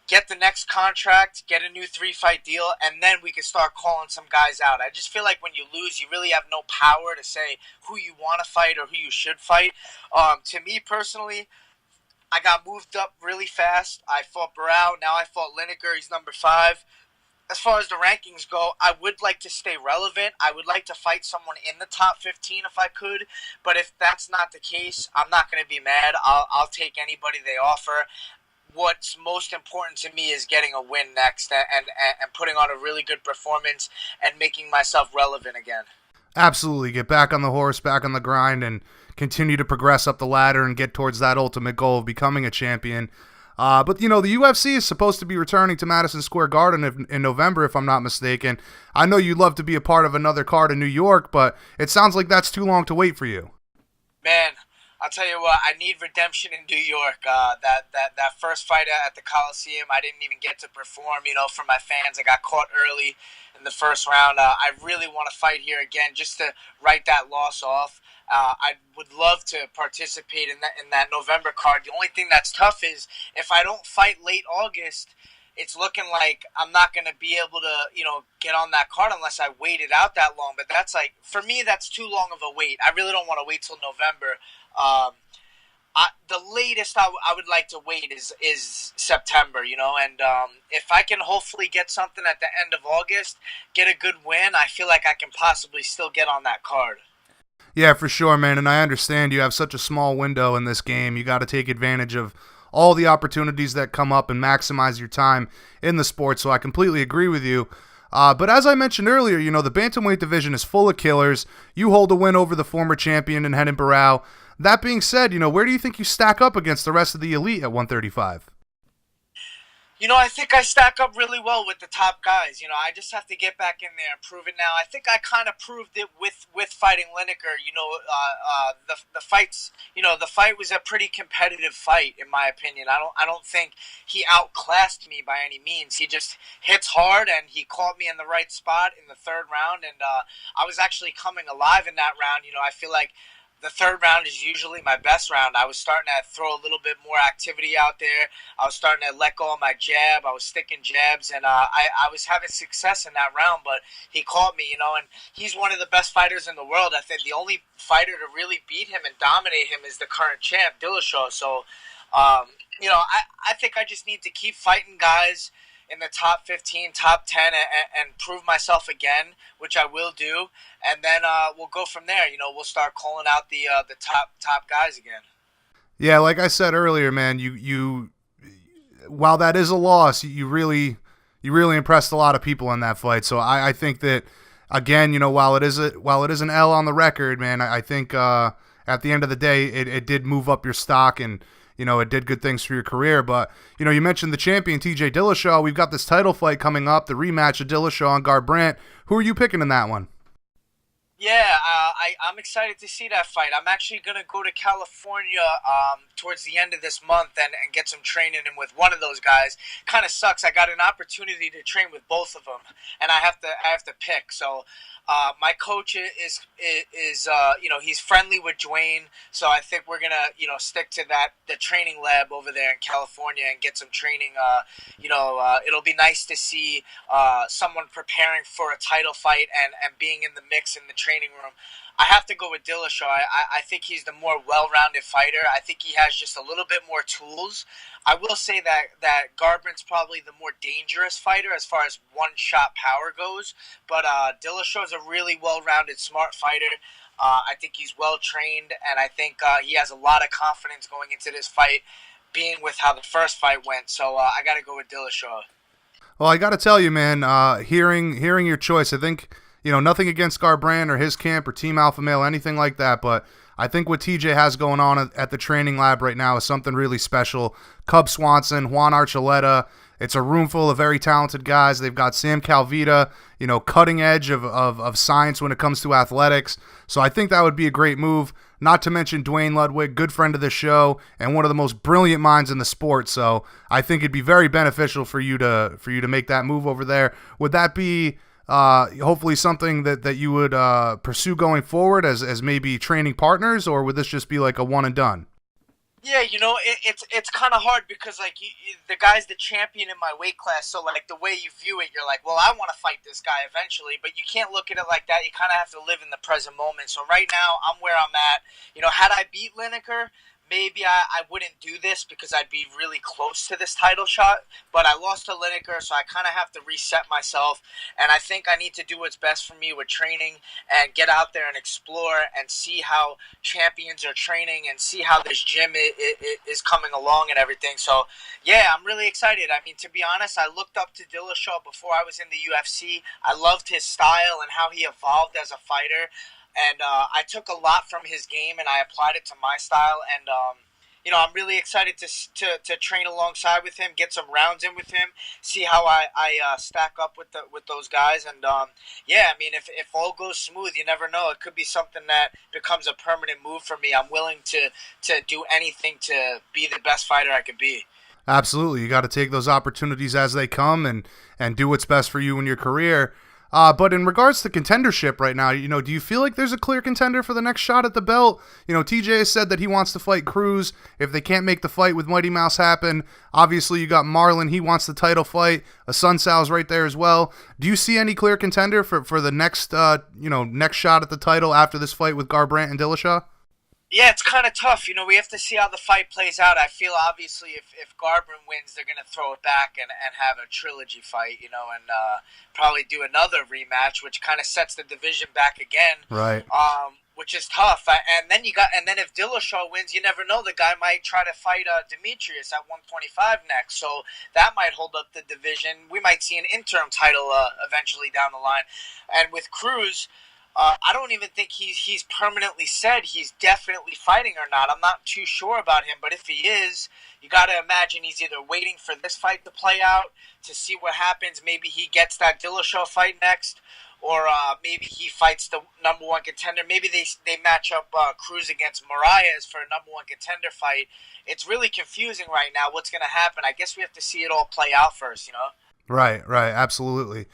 get the next contract, get a new 3-fight deal, and then we can start calling some guys out. I just feel like when you lose, you really have no power to say who you want to fight or who you should fight. To me personally, I got moved up really fast. I fought Barao. Now I fought Lineker. He's number 5. As far as the rankings go, I would like to stay relevant. I would like to fight someone in the top 15 if I could. But if that's not the case, I'm not going to be mad. I'll take anybody they offer. What's most important to me is getting a win next and putting on a really good performance and making myself relevant again. Absolutely. Get back on the horse, back on the grind, and continue to progress up the ladder and get towards that ultimate goal of becoming a champion. But the UFC is supposed to be returning to Madison Square Garden in November, if I'm not mistaken. I know you'd love to be a part of another card in New York, but it sounds like that's too long to wait for you. Man, I'll tell you what, I need redemption in New York. That first fight at the Coliseum, I didn't even get to perform, for my fans. I got caught early in the first round. I really want to fight here again just to write that loss off. I would love to participate in that November card. The only thing that's tough is if I don't fight late August, it's looking like I'm not going to be able to, get on that card unless I wait it out that long. But that's like, for me, that's too long of a wait. I really don't want to wait till November. The latest I would like to wait is September, and if I can hopefully get something at the end of August, get a good win, I feel like I can possibly still get on that card. Yeah, for sure, man, and I understand you have such a small window in this game. You got to take advantage of all the opportunities that come up and maximize your time in the sport. So I completely agree with you. But as I mentioned earlier, the bantamweight division is full of killers. You hold a win over the former champion in Renan Barão. That being said, where do you think you stack up against the rest of the elite at 135? I think I stack up really well with the top guys. I just have to get back in there and prove it now. I think I kind of proved it with fighting Lineker. The fights. The fight was a pretty competitive fight, in my opinion. I don't think he outclassed me by any means. He just hits hard, and he caught me in the right spot in the third round, and I was actually coming alive in that round. I feel like the third round is usually my best round. I was starting to throw a little bit more activity out there. I was starting to let go of my jab. I was sticking jabs, and I was having success in that round, but he caught me, and he's one of the best fighters in the world. I think the only fighter to really beat him and dominate him is the current champ, Dillashaw. So, I think I just need to keep fighting guys in the top 15, top 10, and prove myself again, which I will do, and then we'll go from there. We'll start calling out the top guys again. Yeah, like I said earlier, man, you while that is a loss, you really impressed a lot of people in that fight. So I think that, again, while it is an L on the record, man, I think at the end of the day, it did move up your stock, and it did good things for your career. But, you mentioned the champion, TJ Dillashaw. We've got this title fight coming up, the rematch of Dillashaw and Garbrandt. Who are you picking in that one? Yeah, I'm excited to see that fight. I'm actually going to go to California towards the end of this month and get some training in with one of those guys. Kind of sucks. I got an opportunity to train with both of them, and I have to pick. So my coach is he's friendly with Dwayne, so I think we're gonna stick to the training lab over there in California and get some training. It'll be nice to see someone preparing for a title fight and being in the mix in the training room. I have to go with Dillashaw. I think he's the more well-rounded fighter. I think he has just a little bit more tools. I will say that Garbrandt's probably the more dangerous fighter as far as one-shot power goes, but Dillashaw's a really well-rounded, smart fighter. I think he's well-trained, and I think he has a lot of confidence going into this fight, being with how the first fight went. So I got to go with Dillashaw. Well, I got to tell you, man, hearing your choice, I think, nothing against Garbrandt or his camp or Team Alpha Male, anything like that, but I think what TJ has going on at the training lab right now is something really special. Cub Swanson, Juan Archuleta, it's a room full of very talented guys. They've got Sam Calvita, cutting edge of science when it comes to athletics. So I think that would be a great move. Not to mention Dwayne Ludwig, good friend of the show and one of the most brilliant minds in the sport. So I think it'd be very beneficial for you to make that move over there. Would that be hopefully something that you would pursue going forward as maybe training partners, or would this just be like a one and done? Yeah, it's kind of hard because the guy's the champion in my weight class, so the way you view it, you're like, well, I want to fight this guy eventually, but you can't look at it like that. You kind of have to live in the present moment. So right now, I'm where I'm at. Had I beat Lineker, maybe I wouldn't do this because I'd be really close to this title shot, but I lost to Lineker, so I kind of have to reset myself, and I think I need to do what's best for me with training and get out there and explore and see how champions are training and see how this gym is coming along and everything. So, yeah, I'm really excited. I mean, to be honest, I looked up to Dillashaw before I was in the UFC. I loved his style and how he evolved as a fighter. And I took a lot from his game and I applied it to my style. And, I'm really excited to train alongside with him, get some rounds in with him, see how I stack up with those guys. And, if all goes smooth, you never know. It could be something that becomes a permanent move for me. I'm willing to do anything to be the best fighter I could be. Absolutely. You got to take those opportunities as they come and do what's best for you in your career. But in regards to contendership right now, do you feel like there's a clear contender for the next shot at the belt? TJ has said that he wants to fight Cruz. If they can't make the fight with Mighty Mouse happen, obviously you got Marlon. He wants the title fight. Sun Sal's right there as well. Do you see any clear contender for the next, next shot at the title after this fight with Garbrandt and Dillashaw? Yeah, it's kind of tough. We have to see how the fight plays out. I feel obviously if Garbrandt wins, they're going to throw it back and have a trilogy fight, and probably do another rematch, which kind of sets the division back again. Right. which is tough. And then if Dillashaw wins, you never know. The guy might try to fight Demetrius at 125 next, so that might hold up the division. We might see an interim title eventually down the line. And with Cruz, I don't even think he's permanently said he's definitely fighting or not. I'm not too sure about him, but if he is, you got to imagine he's either waiting for this fight to play out to see what happens. Maybe he gets that Dillashaw fight next, or maybe he fights the number one contender. Maybe they match up Cruz against Moraes for a number one contender fight. It's really confusing right now what's going to happen. I guess we have to see it all play out first, you know? Right, absolutely.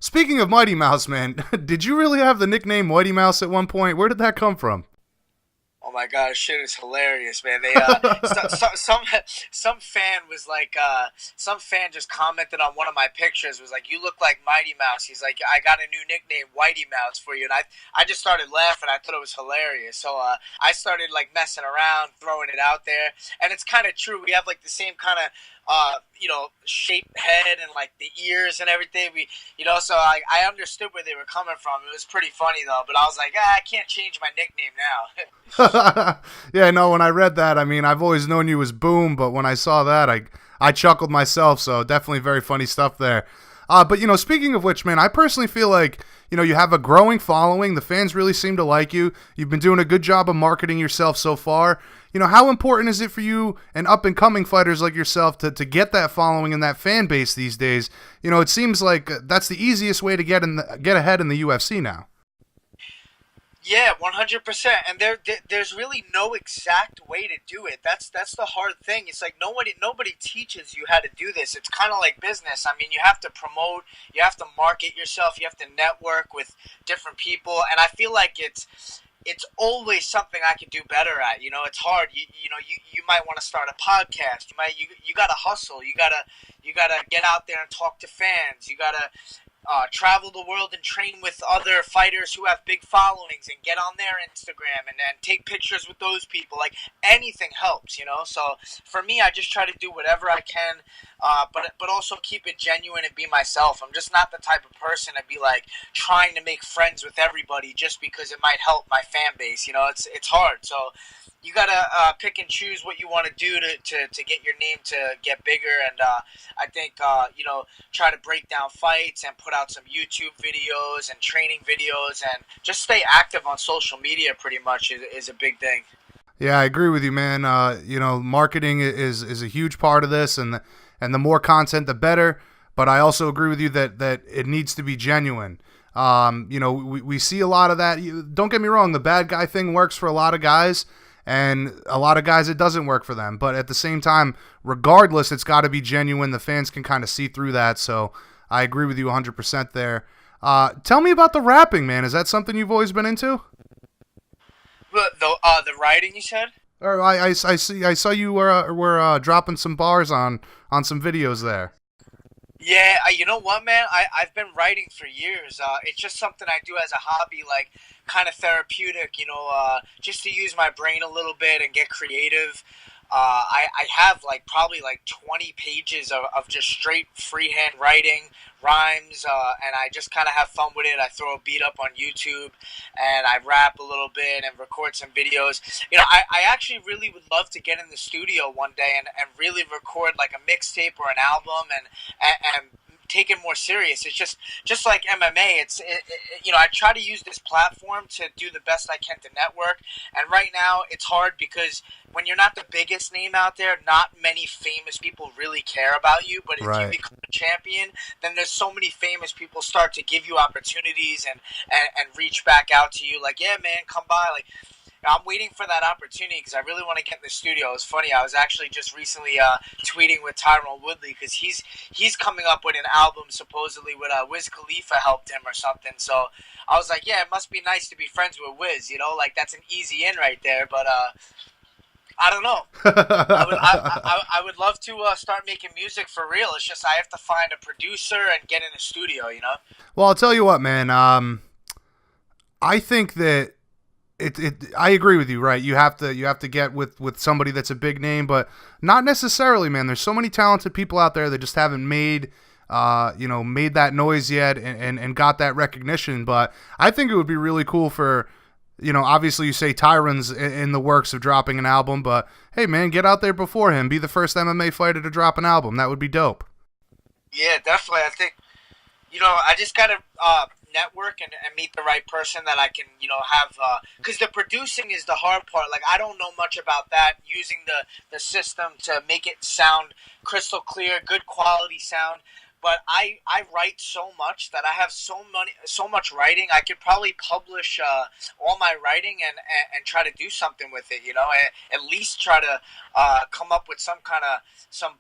Speaking of Mighty Mouse, man, did you really have the nickname Mighty Mouse at one point? Where did that come from? Oh my god, shit is hilarious, man. They some fan was like, some fan just commented on one of my pictures, was like, "You look like Mighty Mouse." He's like, "I got a new nickname, Whitey Mouse, for you," and I just started laughing. I thought it was hilarious, so I started like messing around, throwing it out there, and it's kind of true. We have like the same kind of shaped head and like the ears and everything. So I understood where they were coming from. It was pretty funny though, but I was like, I can't change my nickname now. Yeah, no, when I read that, I mean, I've always known you as Boom, but when I saw that, I chuckled myself, so definitely very funny stuff there. But, speaking of which, man, I personally feel like, you have a growing following. The fans really seem to like you. You've been doing a good job of marketing yourself so far. How important is it for you and up-and-coming fighters like yourself to get that following and that fan base these days? It seems like that's the easiest way to get ahead in the UFC now. Yeah, 100%. And there's really no exact way to do it. That's the hard thing. It's like nobody teaches you how to do this. It's kind of like business. I mean, you have to promote, you have to market yourself, you have to network with different people, and I feel like it's always something I could do better at. It's hard. You might want to start a podcast. You got to hustle. You got to get out there and talk to fans. You got to travel the world and train with other fighters who have big followings and get on their Instagram and take pictures with those people. Like, anything helps, So for me, I just try to do whatever I can, but also keep it genuine and be myself. I'm just not the type of person to be like trying to make friends with everybody just because it might help my fan base. It's hard. So you gotta pick and choose what you want to do to get your name to get bigger, and I think try to break down fights and put out some YouTube videos and training videos and just stay active on social media. Pretty much is a big thing. Yeah, I agree with you, man. Marketing is a huge part of this, and the more content, the better. But I also agree with you that it needs to be genuine. We see a lot of that. Don't get me wrong, the bad guy thing works for a lot of guys, and a lot of guys it doesn't work for them. But at the same time, regardless, it's got to be genuine. The fans can kind of see through that. So I agree with you 100% there. Tell me about the rapping, man. Is that something you've always been into? The writing, you said? Or I saw you were dropping some bars on some videos there. Yeah, you know what, man? I've been writing for years. It's just something I do as a hobby, like kind of therapeutic, just to use my brain a little bit and get creative. I have probably 20 pages of just straight freehand writing, rhymes, and I just kind of have fun with it. I throw a beat up on YouTube, and I rap a little bit and record some videos. I actually really would love to get in the studio one day and really record like a mixtape or an album and take it more serious. It's just like MMA. I try to use this platform to do the best I can to network. And right now it's hard because when you're not the biggest name out there, not many famous people really care about you. But if you become a champion, then there's so many famous people start to give you opportunities and reach back out to you. Like, yeah, man, come by. Like, I'm waiting for that opportunity because I really want to get in the studio. It's funny, I was actually just recently tweeting with Tyrone Woodley because he's coming up with an album supposedly with Wiz Khalifa helped him or something. So I was like, yeah, it must be nice to be friends with Wiz, that's an easy in right there. But I don't know. I would love to start making music for real. It's just I have to find a producer and get in a studio, Well, I'll tell you what, man. I think that I agree with you, right? You have to get with somebody that's a big name, but not necessarily, man. There's so many talented people out there that just haven't made that noise yet and got that recognition. But I think it would be really cool for Obviously you say Tyron's in the works of dropping an album, but hey, man, get out there before him. Be the first MMA fighter to drop an album. That would be dope. Yeah, definitely. I think, I just got to network and meet the right person that I can, have. Because the producing is the hard part. Like, I don't know much about that, using the system to make it sound crystal clear, good quality sound. But I write so much that I have so much writing. I could probably publish all my writing and try to do something with it. At least try to come up with some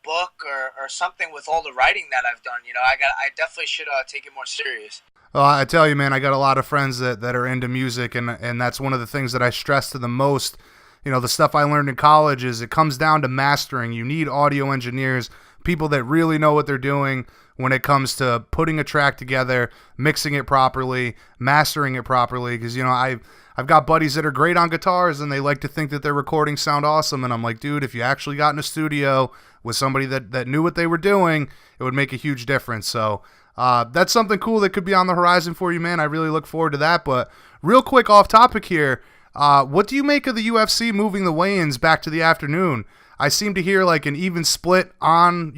book or something with all the writing that I've done. I definitely should take it more serious. Well, I tell you, man, I got a lot of friends that are into music, and that's one of the things that I stress to the most. The stuff I learned in college is it comes down to mastering. You need audio engineers, people that really know what they're doing when it comes to putting a track together, mixing it properly, mastering it properly. Because, I've got buddies that are great on guitars, and they like to think that their recordings sound awesome. And I'm like, dude, if you actually got in a studio with somebody that knew what they were doing, it would make a huge difference. So that's something cool that could be on the horizon for you, man. I really look forward to that. But real quick, off topic here, what do you make of the UFC moving the weigh-ins back to the afternoon? I seem to hear like an even split on,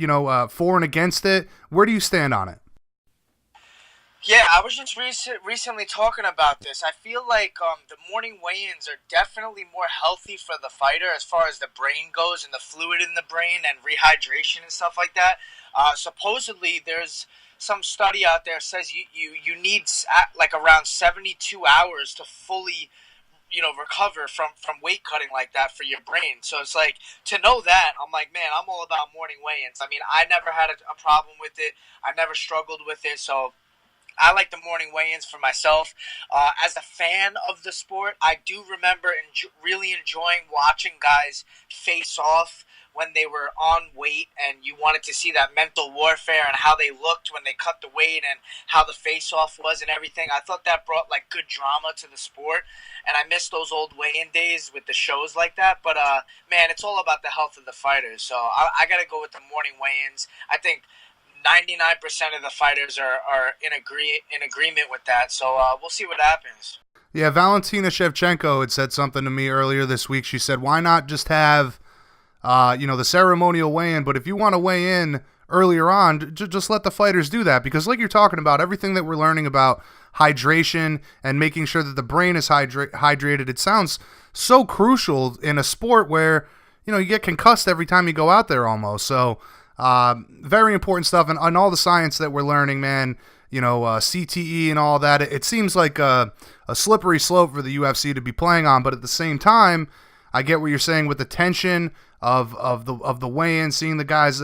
for and against it. Where do you stand on it? Yeah, I was just recently talking about this. I feel like the morning weigh-ins are definitely more healthy for the fighter as far as the brain goes and the fluid in the brain and rehydration and stuff like that. Supposedly, there's some study out there says you need like around 72 hours to fully recover from weight cutting like that for your brain. So it's like, to know that, I'm like, man, I'm all about morning weigh-ins. I mean, I never had a problem with it. I never struggled with it. So I like the morning weigh-ins for myself. As a fan of the sport, I do remember really enjoying watching guys face off when they were on weight, and you wanted to see that mental warfare and how they looked when they cut the weight and how the face-off was and everything. I thought that brought like good drama to the sport, and I miss those old weigh-in days with the shows like that. But man, it's all about the health of the fighters. So I got to go with the morning weigh-ins. I think 99% of the fighters are in agreement with that. So we'll see what happens. Yeah, Valentina Shevchenko had said something to me earlier this week. She said, why not just have the ceremonial weigh-in, but if you want to weigh in earlier on, just let the fighters do that. Because like you're talking about, everything that we're learning about hydration and making sure that the brain is hydrated, it sounds so crucial in a sport where, you get concussed every time you go out there almost. So very important stuff. And all the science that we're learning, man, CTE and all that, it seems like a slippery slope for the UFC to be playing on. But at the same time, I get what you're saying with the tension of the weigh-in, seeing the guys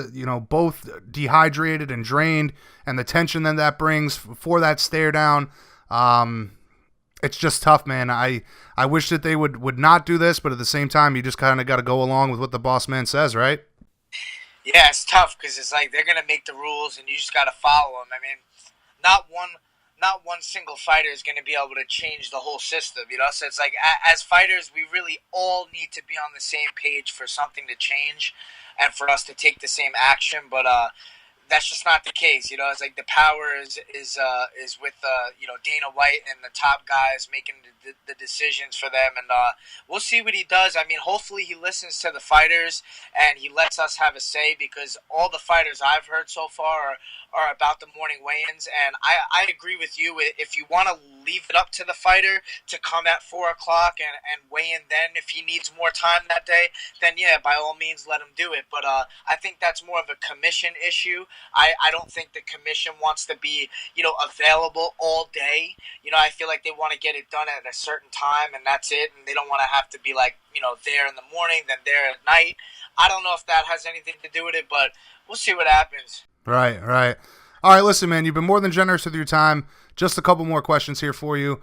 both dehydrated and drained, and the tension that brings for that stare down. It's just tough, man. I wish that they would not do this, but at the same time, you just kind of got to go along with what the boss man says, right? Yeah, it's tough because it's like they're gonna make the rules and you just gotta follow them. I mean, not one single fighter is going to be able to change the whole system, So it's like, as fighters, we really all need to be on the same page for something to change and for us to take the same action. But that's just not the case, It's like the power is with Dana White and the top guys making the decisions for them, and we'll see what he does. I mean, hopefully he listens to the fighters and he lets us have a say, because all the fighters I've heard so far are about the morning weigh-ins, and I agree with you. If you want to leave it up to the fighter to come at 4 o'clock and weigh in then if he needs more time that day, then yeah, by all means let him do it. But I think that's more of a commission issue. I don't think the commission wants to be available all day. I feel like they want to get it done at a certain time and that's it, and they don't want to have to be like there in the morning then there at night. I don't know if that has anything to do with it, but we'll see what happens. Right. All right, listen, man, you've been more than generous with your time. Just a couple more questions here for you.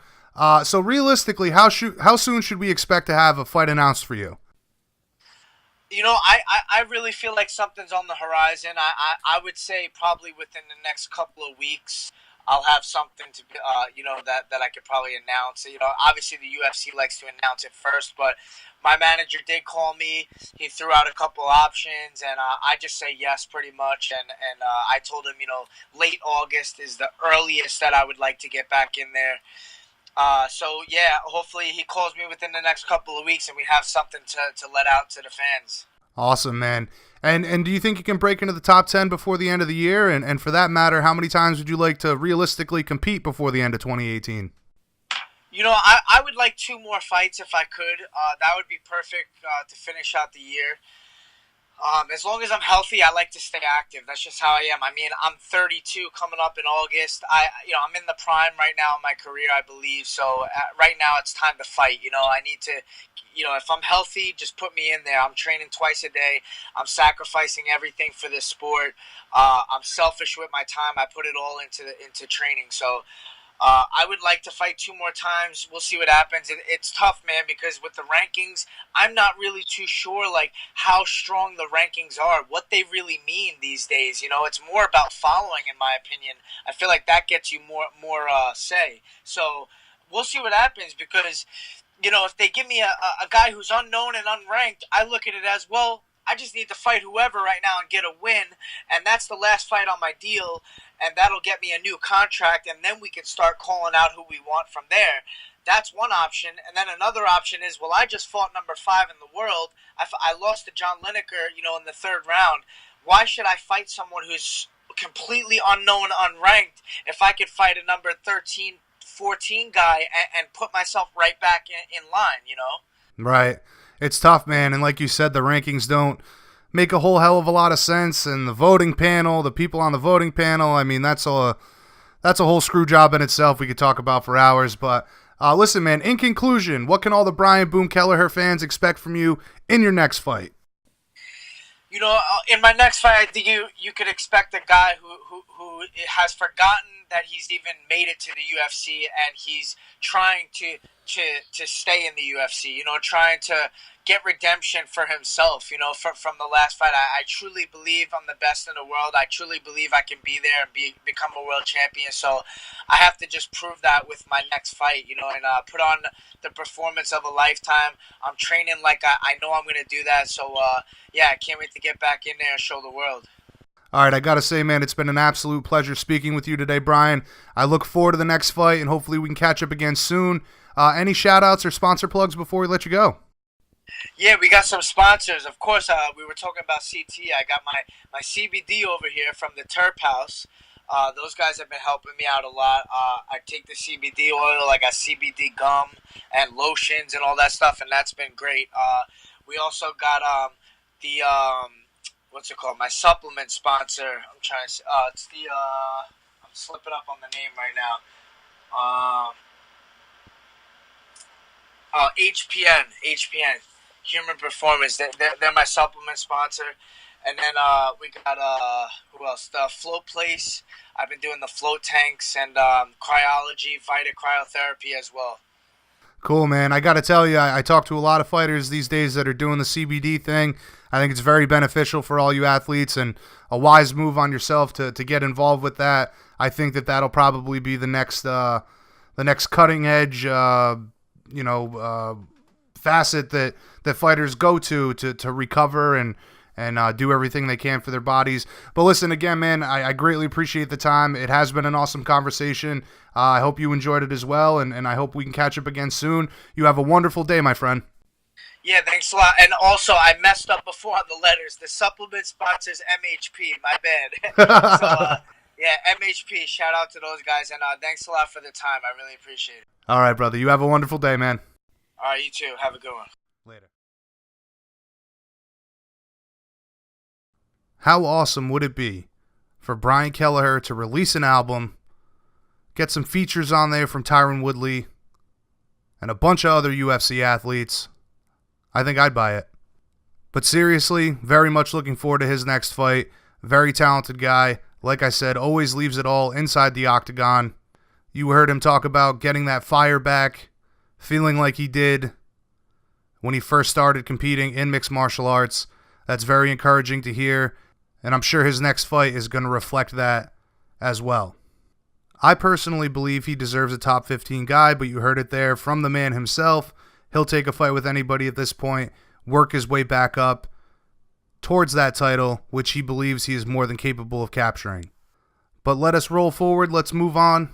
So realistically, how soon should we expect to have a fight announced for you? I really feel like something's on the horizon. I would say probably within the next couple of weeks, I'll have something to, that I could probably announce. Obviously the UFC likes to announce it first, but my manager did call me. He threw out a couple options, and I just say yes pretty much. And I told him, late August is the earliest that I would like to get back in there. So yeah, hopefully he calls me within the next couple of weeks and we have something to let out to the fans. Awesome, man. And do you think you can break into the top 10 before the end of the year? And for that matter, how many times would you like to realistically compete before the end of 2018? I would like 2 more fights if I could. That would be perfect to finish out the year. As long as I'm healthy, I like to stay active. That's just how I am. I mean, I'm 32 coming up in August. I'm in the prime right now in my career, I believe. So right now it's time to fight. I need to, if I'm healthy, just put me in there. I'm training twice a day. I'm sacrificing everything for this sport. I'm selfish with my time. I put it all into training. So I would like to fight 2 more times. We'll see what happens. It's tough, man, because with the rankings, I'm not really too sure how strong the rankings are, what they really mean these days. It's more about following, in my opinion. I feel like that gets you more say. So we'll see what happens because, if they give me a guy who's unknown and unranked, I look at it as, well, I just need to fight whoever right now and get a win, and that's the last fight on my deal, and that'll get me a new contract, and then we can start calling out who we want from there. That's one option, and then another option is, well, I just fought number 5 in the world. I lost to Jon Lineker, in the 3rd round. Why should I fight someone who's completely unknown, unranked, if I could fight a number 13, 14 guy and put myself right back in line, Right. It's tough, man, and like you said, the rankings don't make a whole hell of a lot of sense, and the voting panel, the people on the voting panel, I mean, that's a whole screw job in itself we could talk about for hours, but listen, man, in conclusion, what can all the Brian Boom Kelleher fans expect from you in your next fight? In my next fight, I think you could expect a guy who has forgotten that he's even made it to the UFC, and he's trying to stay in the UFC, trying to get redemption for himself, from the last fight. I truly believe I'm the best in the world. I truly believe I can be there and become a world champion. So I have to just prove that with my next fight, and put on the performance of a lifetime. I'm training like I know I'm going to do that. So, I can't wait to get back in there and show the world. All right, I got to say, man, it's been an absolute pleasure speaking with you today, Brian. I look forward to the next fight, and hopefully we can catch up again soon. Any shout-outs or sponsor plugs before we let you go? Yeah, we got some sponsors. Of course, we were talking about CT. I got my CBD over here from the Terp House. Those guys have been helping me out a lot. I take the CBD oil. I got CBD gum and lotions and all that stuff, and that's been great. We also got what's it called? My supplement sponsor. I'm trying to. It's the. I'm slipping up on the name right now. HPN, Human Performance. They're my supplement sponsor. And then we got who else? The Float Place. I've been doing the float tanks and cryology, Vita cryotherapy as well. Cool, man. I got to tell you, I talk to a lot of fighters these days that are doing the CBD thing. I think it's very beneficial for all you athletes and a wise move on yourself to get involved with that. I think that'll probably be the next cutting edge, facet that fighters go to recover and do everything they can for their bodies. But listen, again, man, I greatly appreciate the time. It has been an awesome conversation. I hope you enjoyed it as well, and I hope we can catch up again soon. You have a wonderful day, my friend. Yeah, thanks a lot. And also, I messed up before on the letters. The supplement sponsors MHP. My bad. So, MHP. Shout out to those guys, and thanks a lot for the time. I really appreciate it. All right, brother. You have a wonderful day, man. All right, you too. Have a good one. Later. How awesome would it be for Brian Kelleher to release an album, get some features on there from Tyron Woodley, and a bunch of other UFC athletes? I think I'd buy it. But seriously, very much looking forward to his next fight. Very talented guy. Like I said, always leaves it all inside the octagon. You heard him talk about getting that fire back, feeling like he did when he first started competing in mixed martial arts. That's very encouraging to hear, and I'm sure his next fight is going to reflect that as well. I personally believe he deserves a top 15 guy, but you heard it there from the man himself. He'll take a fight with anybody at this point, work his way back up towards that title, which he believes he is more than capable of capturing. But let us roll forward. Let's move on.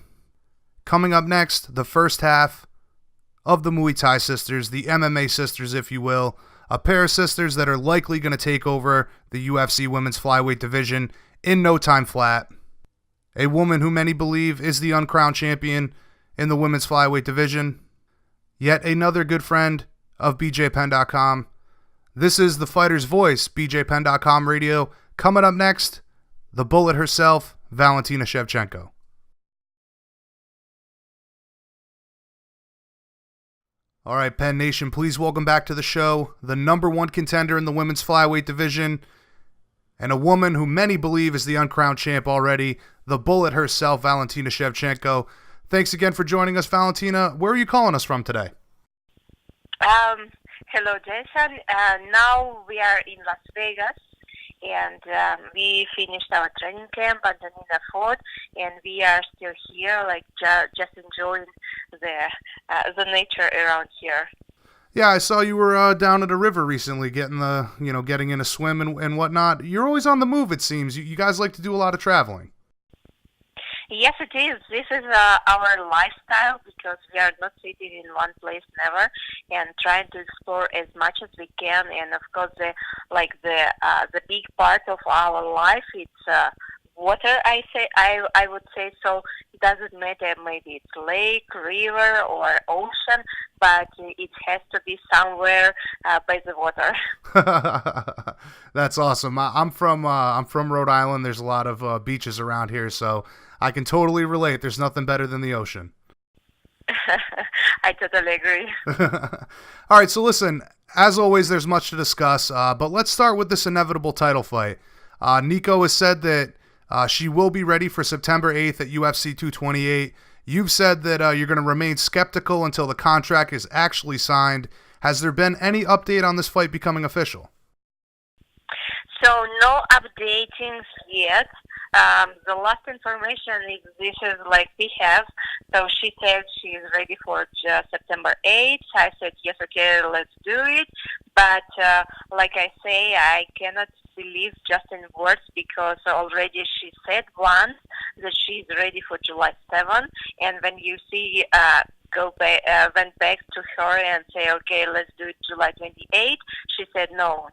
Coming up next, the first half of the Muay Thai sisters, the MMA sisters, if you will, a pair of sisters that are likely going to take over the UFC women's flyweight division in no time flat. A woman who many believe is the uncrowned champion in the women's flyweight division. Yet another good friend of BJPenn.com. This is the Fighter's Voice, BJPenn.com radio. Coming up next, the Bullet herself, Valentina Shevchenko. All right, Penn Nation, please welcome back to the show the number one contender in the women's flyweight division and a woman who many believe is the uncrowned champ already, the Bullet herself, Valentina Shevchenko. Thanks again for joining us, Valentina. Where are you calling us from today? Hello, Jason. Now we are in Las Vegas, and we finished our training camp, Antonina fought, and we are still here, like just enjoying the nature around here. Yeah, I saw you were down at a river recently, getting in a swim and whatnot. You're always on the move, it seems. You guys like to do a lot of traveling. Yes, it is. This is our lifestyle because we are not sitting in one place never, and trying to explore as much as we can. And of course, the big part of our life it's water. I would say so. It doesn't matter. Maybe it's lake, river, or ocean, but it has to be somewhere by the water. That's awesome. I'm from Rhode Island. There's a lot of beaches around here, so I can totally relate. There's nothing better than the ocean. I totally agree. All right, so listen, as always, there's much to discuss, but let's start with this inevitable title fight. Nico has said that she will be ready for September 8th at UFC 228. You've said that you're going to remain skeptical until the contract is actually signed. Has there been any update on this fight becoming official? So no updating yet. The last information is this is like we have. So she said she is ready for September 8th. I said, yes, okay, let's do it. But like I say, I cannot believe just in words because already she said once that she's ready for July 7th. And when you see went back to her and say, okay, let's do it July 28th, she said no.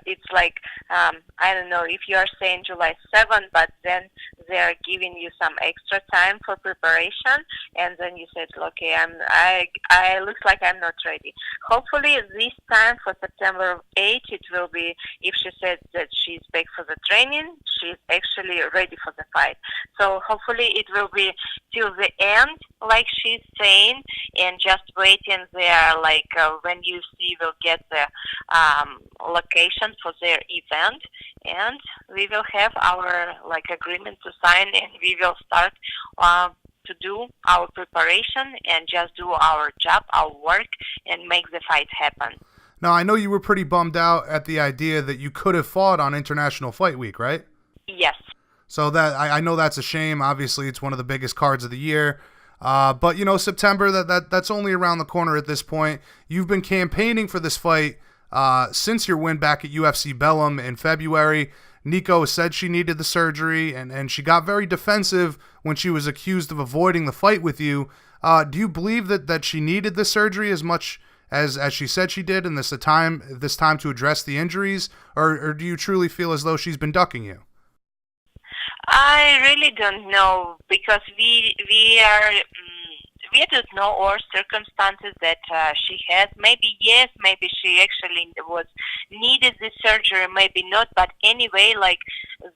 It's like, I don't know if you are saying July 7th, but then they're giving you some extra time for preparation, and then you said, okay, I looks like I'm not ready. Hopefully this time for September 8th, it will be, if she said that she's back for the training, she's actually ready for the fight. So hopefully it will be till the end, like she's saying, and just waiting there, like when UFC will get the location for their event, and we will have our agreement to sign, and we will start to do our preparation and just do our job, our work, and make the fight happen. Now, I know you were pretty bummed out at the idea that you could have fought on International Fight Week, right? Yes. So that I know that's a shame. Obviously, it's one of the biggest cards of the year. But, September, that's only around the corner at this point. You've been campaigning for this fight since your win back at UFC Bellum in February. Nico said she needed the surgery, and she got very defensive when she was accused of avoiding the fight with you. Do you believe that she needed the surgery as much as she said she did, and this time to address the injuries, or do you truly feel as though she's been ducking you? I really don't know because we don't know all circumstances that she has. Maybe yes, maybe she actually was needed this surgery, maybe not. But anyway,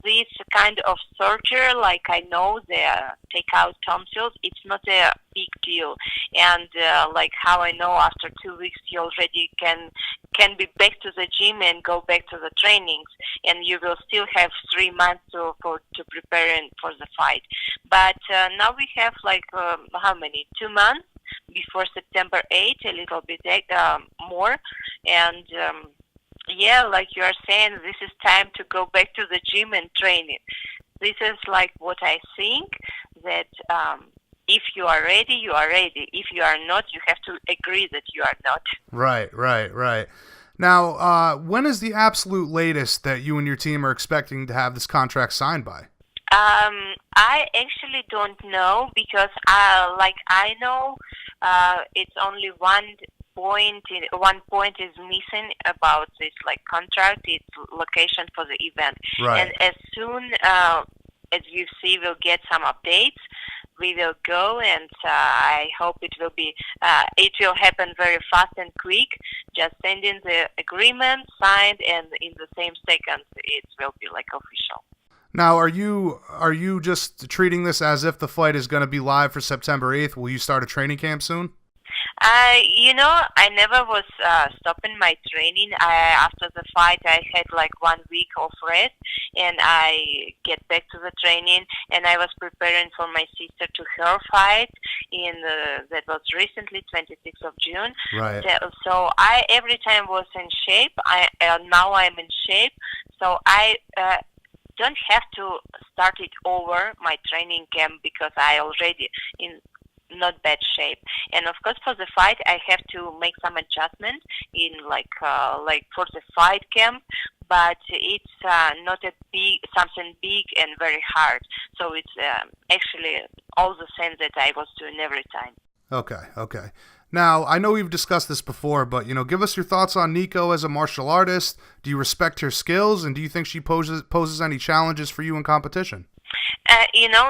this kind of surgery, I know they take out tonsils, it's not a big deal. And how I know after 2 weeks you already can be back to the gym and go back to the trainings, and you will still have 3 months to prepare for the fight. But now we have how many? 2 months before September 8th, a little bit more, and like you are saying, this is time to go back to the gym and train it. This is what I think, that if you are ready, you are ready. If you are not, you have to agree that you are not. Right. Now, when is the absolute latest that you and your team are expecting to have this contract signed by? I actually don't know because, I know, it's only one point is missing about this like contract. It's location for the event, Right. and as soon as UFC will get some updates, we will go, and I hope it will be. It will happen very fast and quick. Just send in the agreement, signed, and in the same second, it will be like official. Now, are you just treating this as if the fight is going to be live for September 8th? Will you start a training camp soon? I never was stopping my training. After the fight, I had like 1 week of rest, and I get back to the training. And I was preparing for my sister to her fight that was recently 26th of June. Right. So I every time was in shape. Now I'm in shape. So I don't have to start it over my training camp because I already in not bad shape. And of course for the fight I have to make some adjustment in like for the fight camp, but it's not something big and very hard. So it's actually all the same that I was doing every time. Okay. Now, I know we've discussed this before, but, give us your thoughts on Nico as a martial artist. Do you respect her skills, and do you think she poses any challenges for you in competition?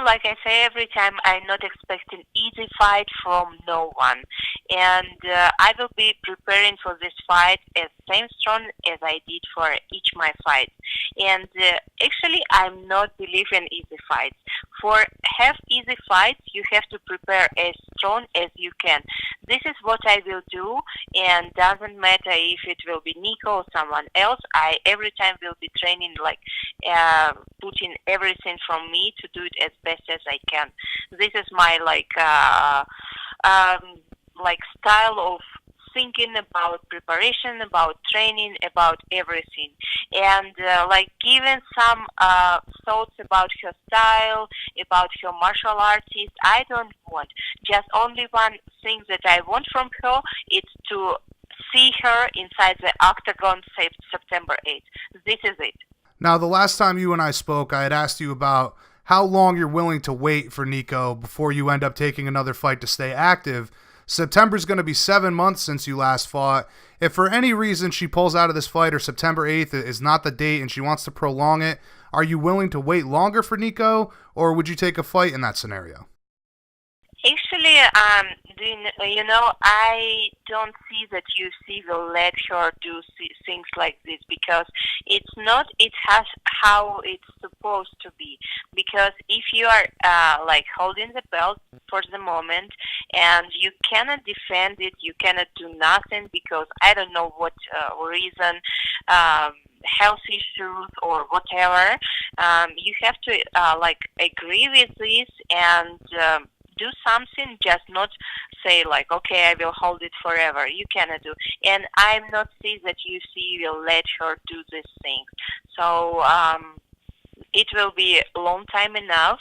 Like I say every time, I'm not expecting easy fight from no one. And I will be preparing for this fight as same strong as I did for each my fight. And actually, I'm not believing easy fights. For have easy fights, you have to prepare as strong as you can. This is what I will do, and doesn't matter if it will be Nico or someone else. I every time will be training putting everything from me to do it as best as I can. This is my style of thinking about preparation, about training, about everything, and giving some thoughts about her style, about her martial artist. I don't want just only one thing that I want from her. It's to see her inside the octagon September 8th. This is it. Now, the last time you and I spoke, I had asked you about how long you're willing to wait for Nico before you end up taking another fight to stay active. September's going to be 7 months since you last fought. If for any reason she pulls out of this fight or September 8th is not the date and she wants to prolong it, are you willing to wait longer for Nico, or would you take a fight in that scenario? Actually, I don't see that UFC will let her do things like this because it's not. It has how it's supposed to be. Because if you are holding the belt for the moment and you cannot defend it, you cannot do nothing because I don't know what reason. Health issues or whatever. You have to agree with this and do something, just not say okay, I will hold it forever. You cannot do. And I'm not saying that UFC will let her do this thing. So it will be a long time enough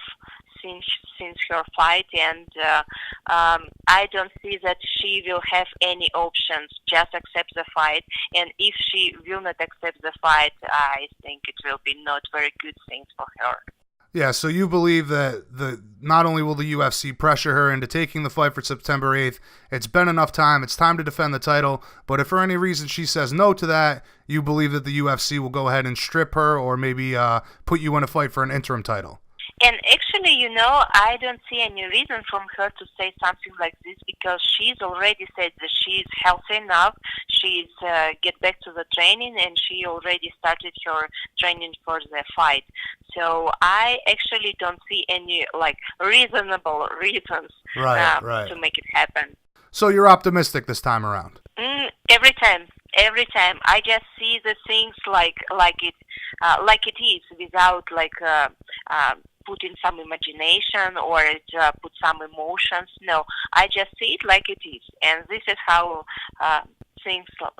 since her fight, and I don't see that she will have any options. Just accept the fight, and if she will not accept the fight, I think it will be not very good things for her. Yeah, so you believe that not only will the UFC pressure her into taking the fight for September 8th, it's been enough time, it's time to defend the title, but if for any reason she says no to that, you believe that the UFC will go ahead and strip her or maybe put you in a fight for an interim title? And actually, I don't see any reason from her to say something like this because she's already said that she's healthy enough. She's get back to the training, and she already started her training for the fight. So I actually don't see any reasonable reasons to make it happen. So you're optimistic this time around? Every time. I just see the things like it is without putting some imagination or put some emotions. No, I just see it like it is, and this is how things for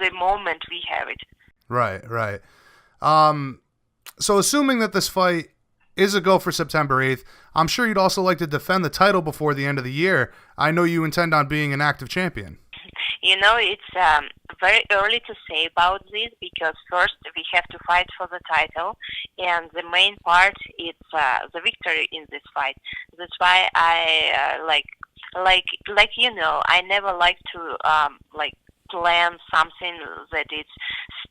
the moment we have it. Right. So assuming that this fight is a go for September 8th, I'm sure you'd also like to defend the title before the end of the year. I know you intend on being an active champion. It's very early to say about this because first we have to fight for the title, and the main part is the victory in this fight. That's why I I never like to plan something that it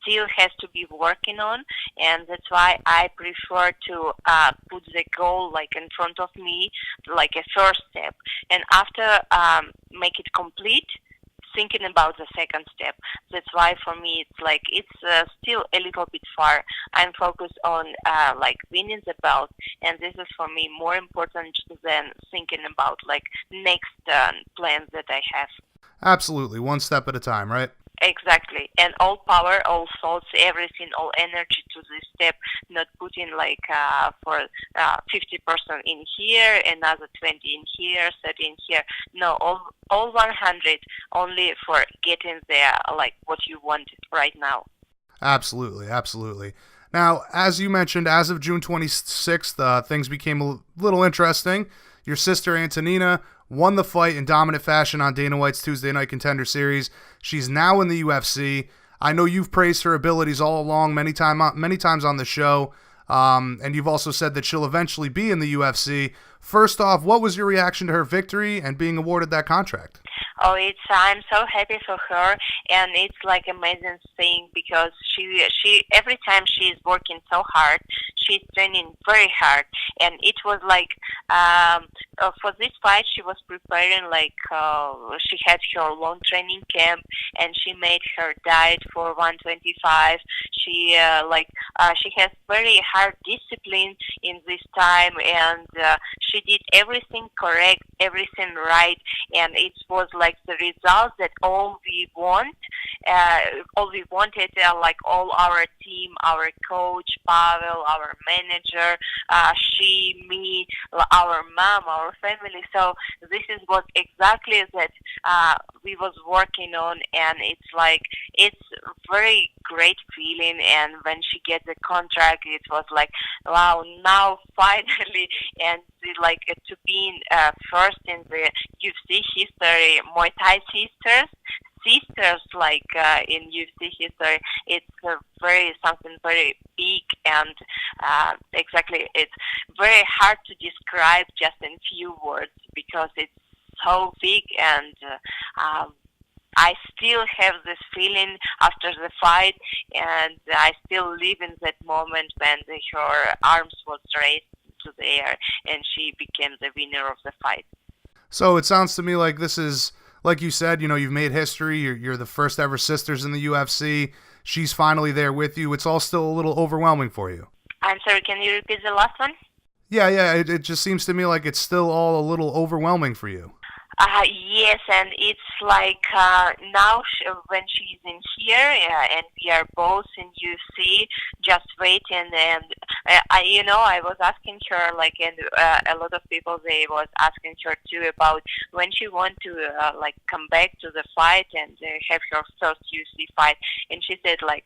still has to be working on, and that's why I prefer to put the goal in front of me, like a first step, and after make it complete, thinking about the second step. That's why for me it's still a little bit far. I'm focused on winning the belt, and this is for me more important than thinking about next plans that I have. Absolutely, one step at a time, right? Exactly, and all power, all thoughts, everything, all energy to this step. Not putting for 50% in here, another 20 in here, 30 in here. No, all 100 only for getting there, what you want right now. Absolutely, absolutely. Now, as you mentioned, as of June 26th, things became a little interesting. Your sister Antonina won the fight in dominant fashion on Dana White's Tuesday Night Contender Series. She's now in the UFC. I know you've praised her abilities all along, many times on the show, and you've also said that she'll eventually be in the UFC. First off, what was your reaction to her victory and being awarded that contract? Oh, I'm so happy for her, and it's amazing thing because she every time she is working so hard, she's training very hard, and it was for this fight she was preparing she had her long training camp, and she made her diet for 125. She she has very hard discipline in this time, and she did everything correct, everything right, and it was the result that all we wanted, all our team, our coach, Pavel, our manager, she, me, our mom, our family. So this is what exactly that we was working on, and it's very great feeling. And when she get the contract, it was wow, now finally, and to being first in the UFC history, Muay Thai sisters in UFC history, it's something very big, and exactly, it's very hard to describe just in few words because it's so big, and I still have this feeling after the fight, and I still live in that moment when her arms was raised to the air and she became the winner of the fight. So it sounds to me like this is, like you said, you've made history. You're the first ever sisters in the UFC. She's finally there with you. It's all still a little overwhelming for you. I'm sorry, can you repeat the last one? Yeah. It just seems to me like it's still all a little overwhelming for you. Yes, and it's now when she's in here, and we are both in UFC, just waiting. And I was asking her, and a lot of people, they was asking her too about when she want to come back to the fight and have her first UFC fight. And she said right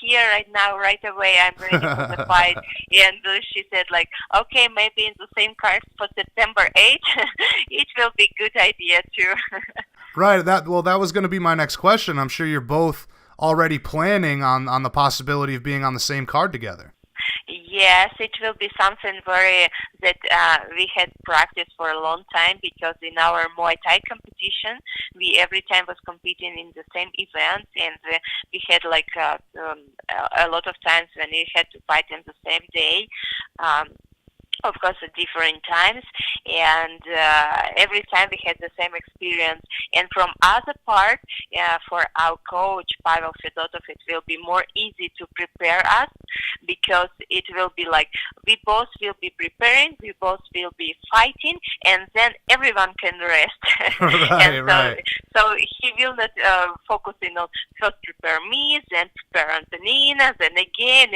here, right now, right away, I'm ready for the fight. And she said okay, maybe in the same card for September 8th. It will be a good idea too. Right. That was going to be my next question. I'm sure you're both already planning on the possibility of being on the same card together. Yes, it will be something that we had practiced for a long time, because in our Muay Thai competition, we every time was competing in the same event, and we had a lot of times when we had to fight in the same day. Of course, at different times, and every time we had the same experience. And from other part, for our coach Pavel Fedotov, it will be more easy to prepare us, because it will be we both will be preparing, we both will be fighting, and then everyone can rest. Right. So he will not focusing on first prepare me, then prepare Antonina, then again.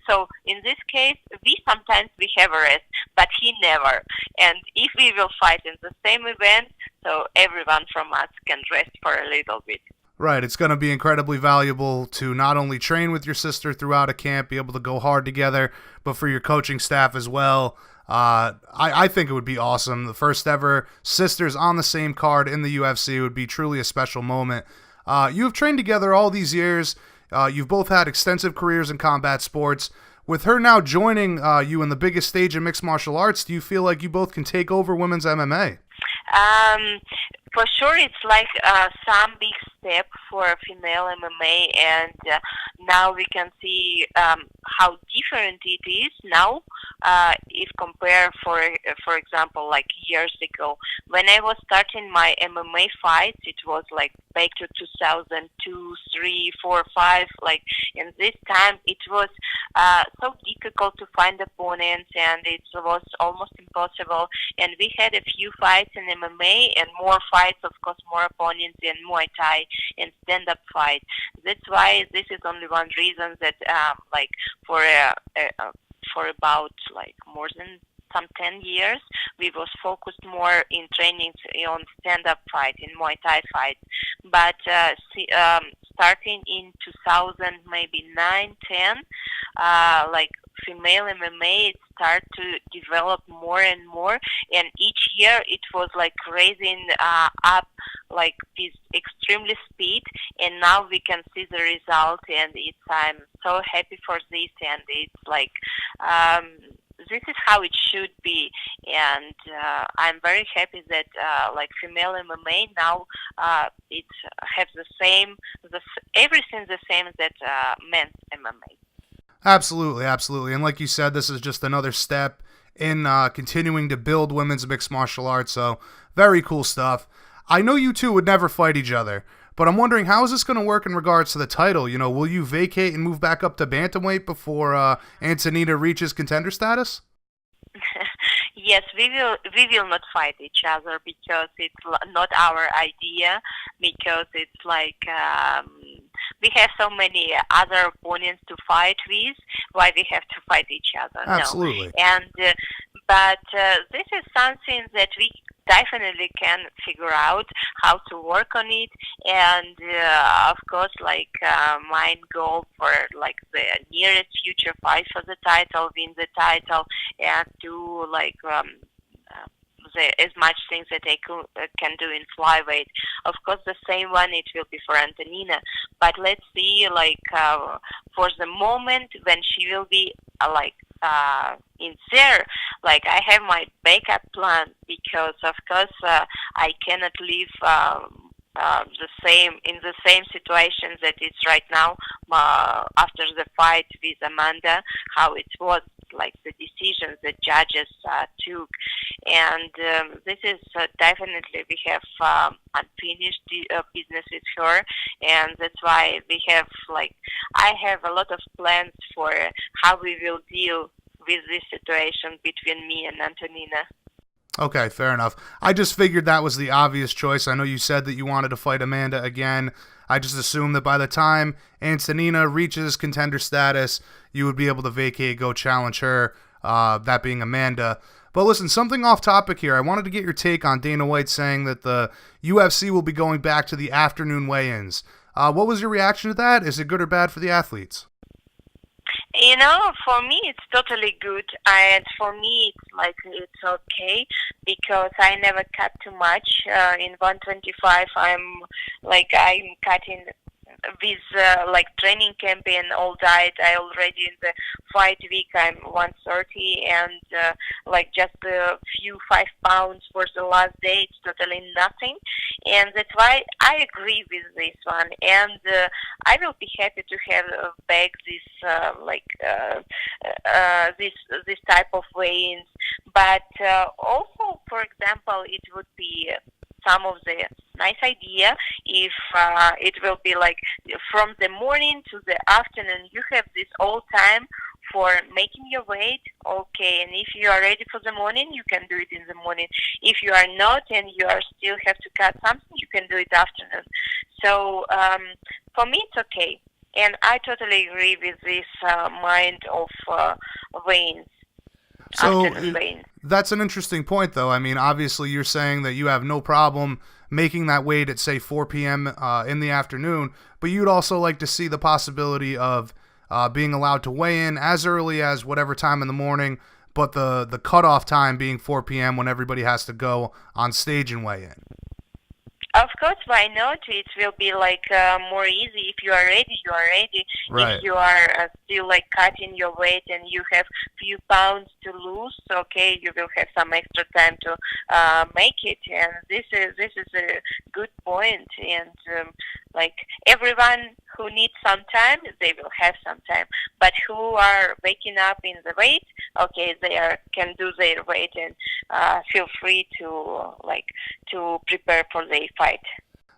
So in this case, we have a rest, but he never. And if we will fight in the same event, so everyone from us can rest for a little bit. Right. It's going to be incredibly valuable to not only train with your sister throughout a camp, be able to go hard together, but for your coaching staff as well. I think it would be awesome. The first ever sisters on the same card in the UFC would be truly a special moment. You have trained together all these years. You've both had extensive careers in combat sports. With her now joining you in the biggest stage in mixed martial arts, do you feel like you both can take over women's MMA? For sure, it's like some big step for female MMA, and now we can see how different it is now if compare, for example, like years ago. When I was starting my MMA fights, it was like back to 2002, 3, 4, 5. Like in this time, it was so difficult to find opponents, and it was almost impossible. And we had a few fights in MMA and more fights, of course, more opponents in Muay Thai and stand-up fight. That's why this is only one reason that like for about like more than some 10 years, we was focused more in training on stand-up fight, in Muay Thai fight. But starting in 2000, maybe 9, 10, like female MMA, it started to develop more and more, and each year it was like raising up like this extremely speed, and now we can see the result, and I'm so happy for this, and it's like this is how it should be, and I'm very happy that like female MMA now it has everything the same that men's MMA. Absolutely, absolutely. And like you said, this is just another step in continuing to build women's mixed martial arts, so very cool stuff. I know you two would never fight each other, but I'm wondering, how is this going to work in regards to the title? You know, will you vacate and move back up to bantamweight before Antonina reaches contender status? Yes, we will not fight each other because it's not our idea, because it's like we have so many other opponents to fight with. Why we have to fight each other? Absolutely. No. And but this is something that we definitely can figure out how to work on it, and of course, like my goal for like the nearest future, fight for the title, win the title, and do like as much things that I can do in flyweight. Of course, the same one it will be for Antonina, but let's see, like for the moment when she will be in there, like I have my backup plan, because of course I cannot leave in the same situation that it's right now after the fight with Amanda, how it was, like the decisions the judges took, and this is definitely we have unfinished business with her, and that's why we have I have a lot of plans for how we will deal with this situation between me and Antonina. Okay, fair enough. I just figured that was the obvious choice. I know you said that you wanted to fight Amanda again. I just assumed that by the time Antonina reaches contender status, you would be able to vacate, go challenge her, that being Amanda. But listen, something off topic here. I wanted to get your take on Dana White saying that the UFC will be going back to the afternoon weigh-ins. What was your reaction to that? Is it good or bad for the athletes? You know, for me it's totally good, and for me it's okay, because I never cut too much. In 125 I'm cutting with training camp and all diet. I already in the fight week I'm 130, and just a few 5 pounds for the last day, it's totally nothing, and that's why I agree with this one, and I will be happy to have back this type of weigh-ins, but also, for example, it would be some of the nice idea if it will be like from the morning to the afternoon, you have this all time for making your weight, okay, and if you are ready for the morning, you can do it in the morning. If you are not and you are still have to cut something, you can do it afternoon. So for me it's okay, and I totally agree with this mind of weigh-ins. So that's an interesting point, though. I mean, obviously you're saying that you have no problem making that weight at, say, 4 p.m. In the afternoon, but you'd also like to see the possibility of being allowed to weigh in as early as whatever time in the morning, but the cutoff time being 4 p.m. when everybody has to go on stage and weigh in. Of course, why not? It will be like more easy. If you are ready, you are ready. Right. If you are still like cutting your weight and you have few pounds to lose, okay, you will have some extra time to make it. And this is a good point. And like everyone who needs some time, they will have some time. But who are waking up in the weight, okay, can do their weight and feel free to prepare for their fight.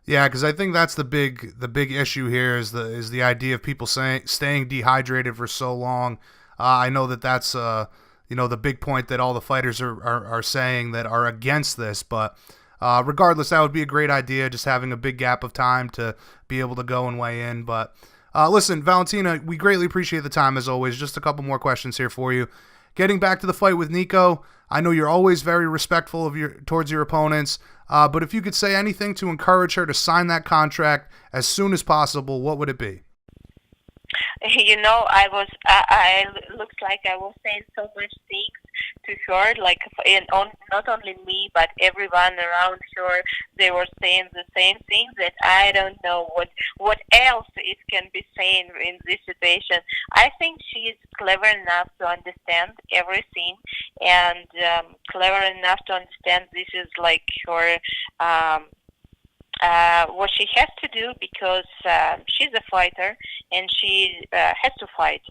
Yeah, because I think that's the big issue here is the idea of people staying dehydrated for so long. I know that's the big point that all the fighters are saying that are against this, but regardless, that would be a great idea, just having a big gap of time to be able to go and weigh in. But listen, Valentina, we greatly appreciate the time as always. Just a couple more questions here for you. Getting back to the fight with Nico, I know you're always very respectful of towards your opponents, but if you could say anything to encourage her to sign that contract as soon as possible, what would it be? I looks like I was saying so much things to her, not only me, but everyone around her. They were saying the same things that I don't know what else it can be saying in this situation. I think she is clever enough to understand everything, and clever enough to understand this is like her. What she has to do, because she's a fighter and she has to fight.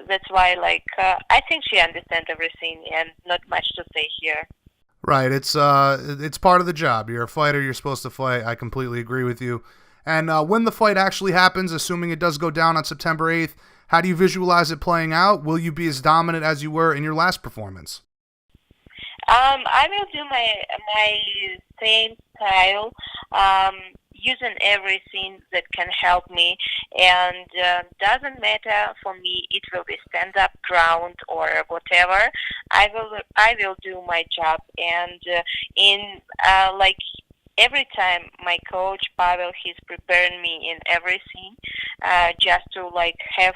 That's why, I think she understands everything, and not much to say here. Right, it's part of the job. You're a fighter. You're supposed to fight. I completely agree with you. And when the fight actually happens, assuming it does go down on September 8th, how do you visualize it playing out? Will you be as dominant as you were in your last performance? I will do my same style, using everything that can help me, and doesn't matter for me. It will be stand-up ground or whatever. I will do my job, and every time my coach Pavel, he's preparing me in everything, just to have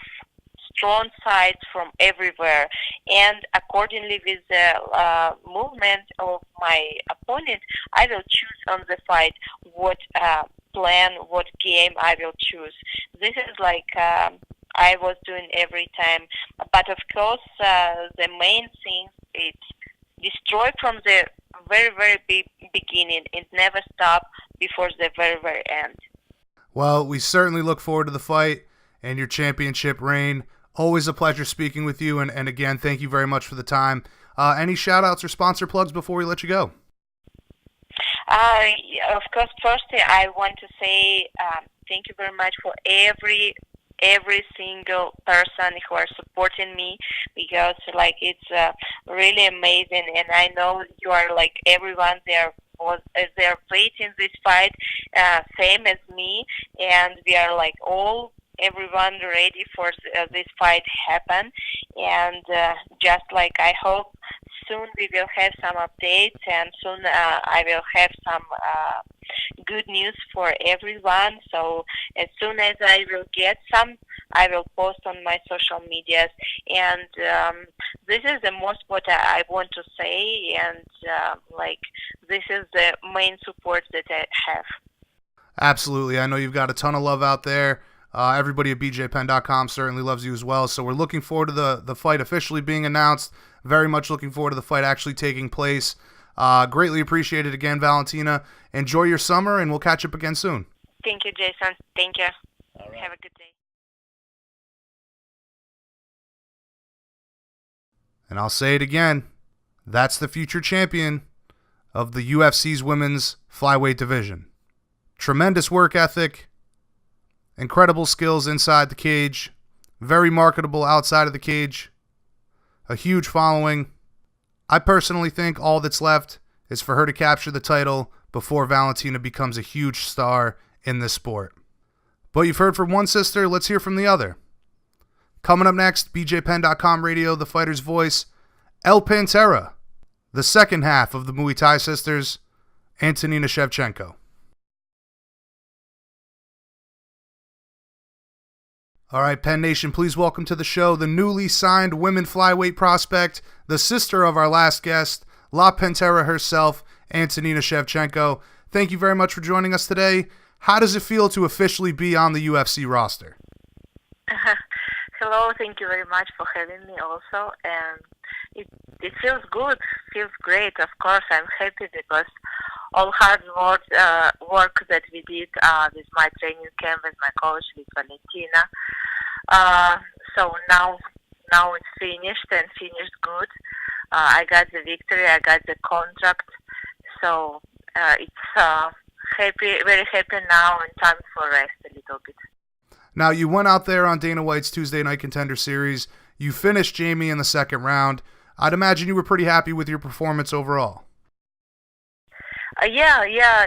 strong sides from everywhere, and accordingly with the movement of my opponent, I will choose on the fight what plan, what game I will choose. This is I was doing every time, but of course the main thing is destroy from the very, very beginning. It never stop before the very, very end. Well, we certainly look forward to the fight and your championship reign. Always a pleasure speaking with you, and again, thank you very much for the time. Any shout-outs or sponsor plugs before we let you go? Of course, firstly, I want to say thank you very much for every single person who are supporting me, because it's really amazing, and I know you are everyone there. They're waiting this fight, same as me, and we are everyone ready for this fight happen, and just I hope soon we will have some updates, and soon I will have some good news for everyone. So as soon as I will get some, I will post on my social medias, and this is the most what I want to say, and this is the main support that I have. Absolutely. I know you've got a ton of love out there. Everybody at bjpenn.com certainly loves you as well. So we're looking forward to the fight officially being announced. Very much looking forward to the fight actually taking place. Greatly appreciate it again, Valentina. Enjoy your summer, and we'll catch up again soon. Thank you, Jason. Thank you. All right. Have a good day. And I'll say it again. That's the future champion of the UFC's women's flyweight division. Tremendous work ethic. Incredible skills inside the cage. Very marketable outside of the cage. A huge following. I personally think all that's left is for her to capture the title before Valentina becomes a huge star in this sport. But you've heard from one sister, let's hear from the other. Coming up next, bjpenn.com radio, the fighter's voice, El Pantera, the second half of the Muay Thai sisters, Antonina Shevchenko. All right, Penn Nation, please welcome to the show the newly signed women flyweight prospect, the sister of our last guest, La Pantera herself, Antonina Shevchenko. Thank you very much for joining us today. How does it feel to officially be on the UFC roster? Hello, thank you very much for having me also. And it feels good, feels great. Of course, I'm happy because all hard work that we did with my training camp, with my coach, with Valentina. So now it's finished and finished good. I got the victory, I got the contract. So it's very happy now and time for rest a little bit. Now, you went out there on Dana White's Tuesday Night Contender Series. You finished Jamie in the second round. I'd imagine you were pretty happy with your performance overall. Yeah.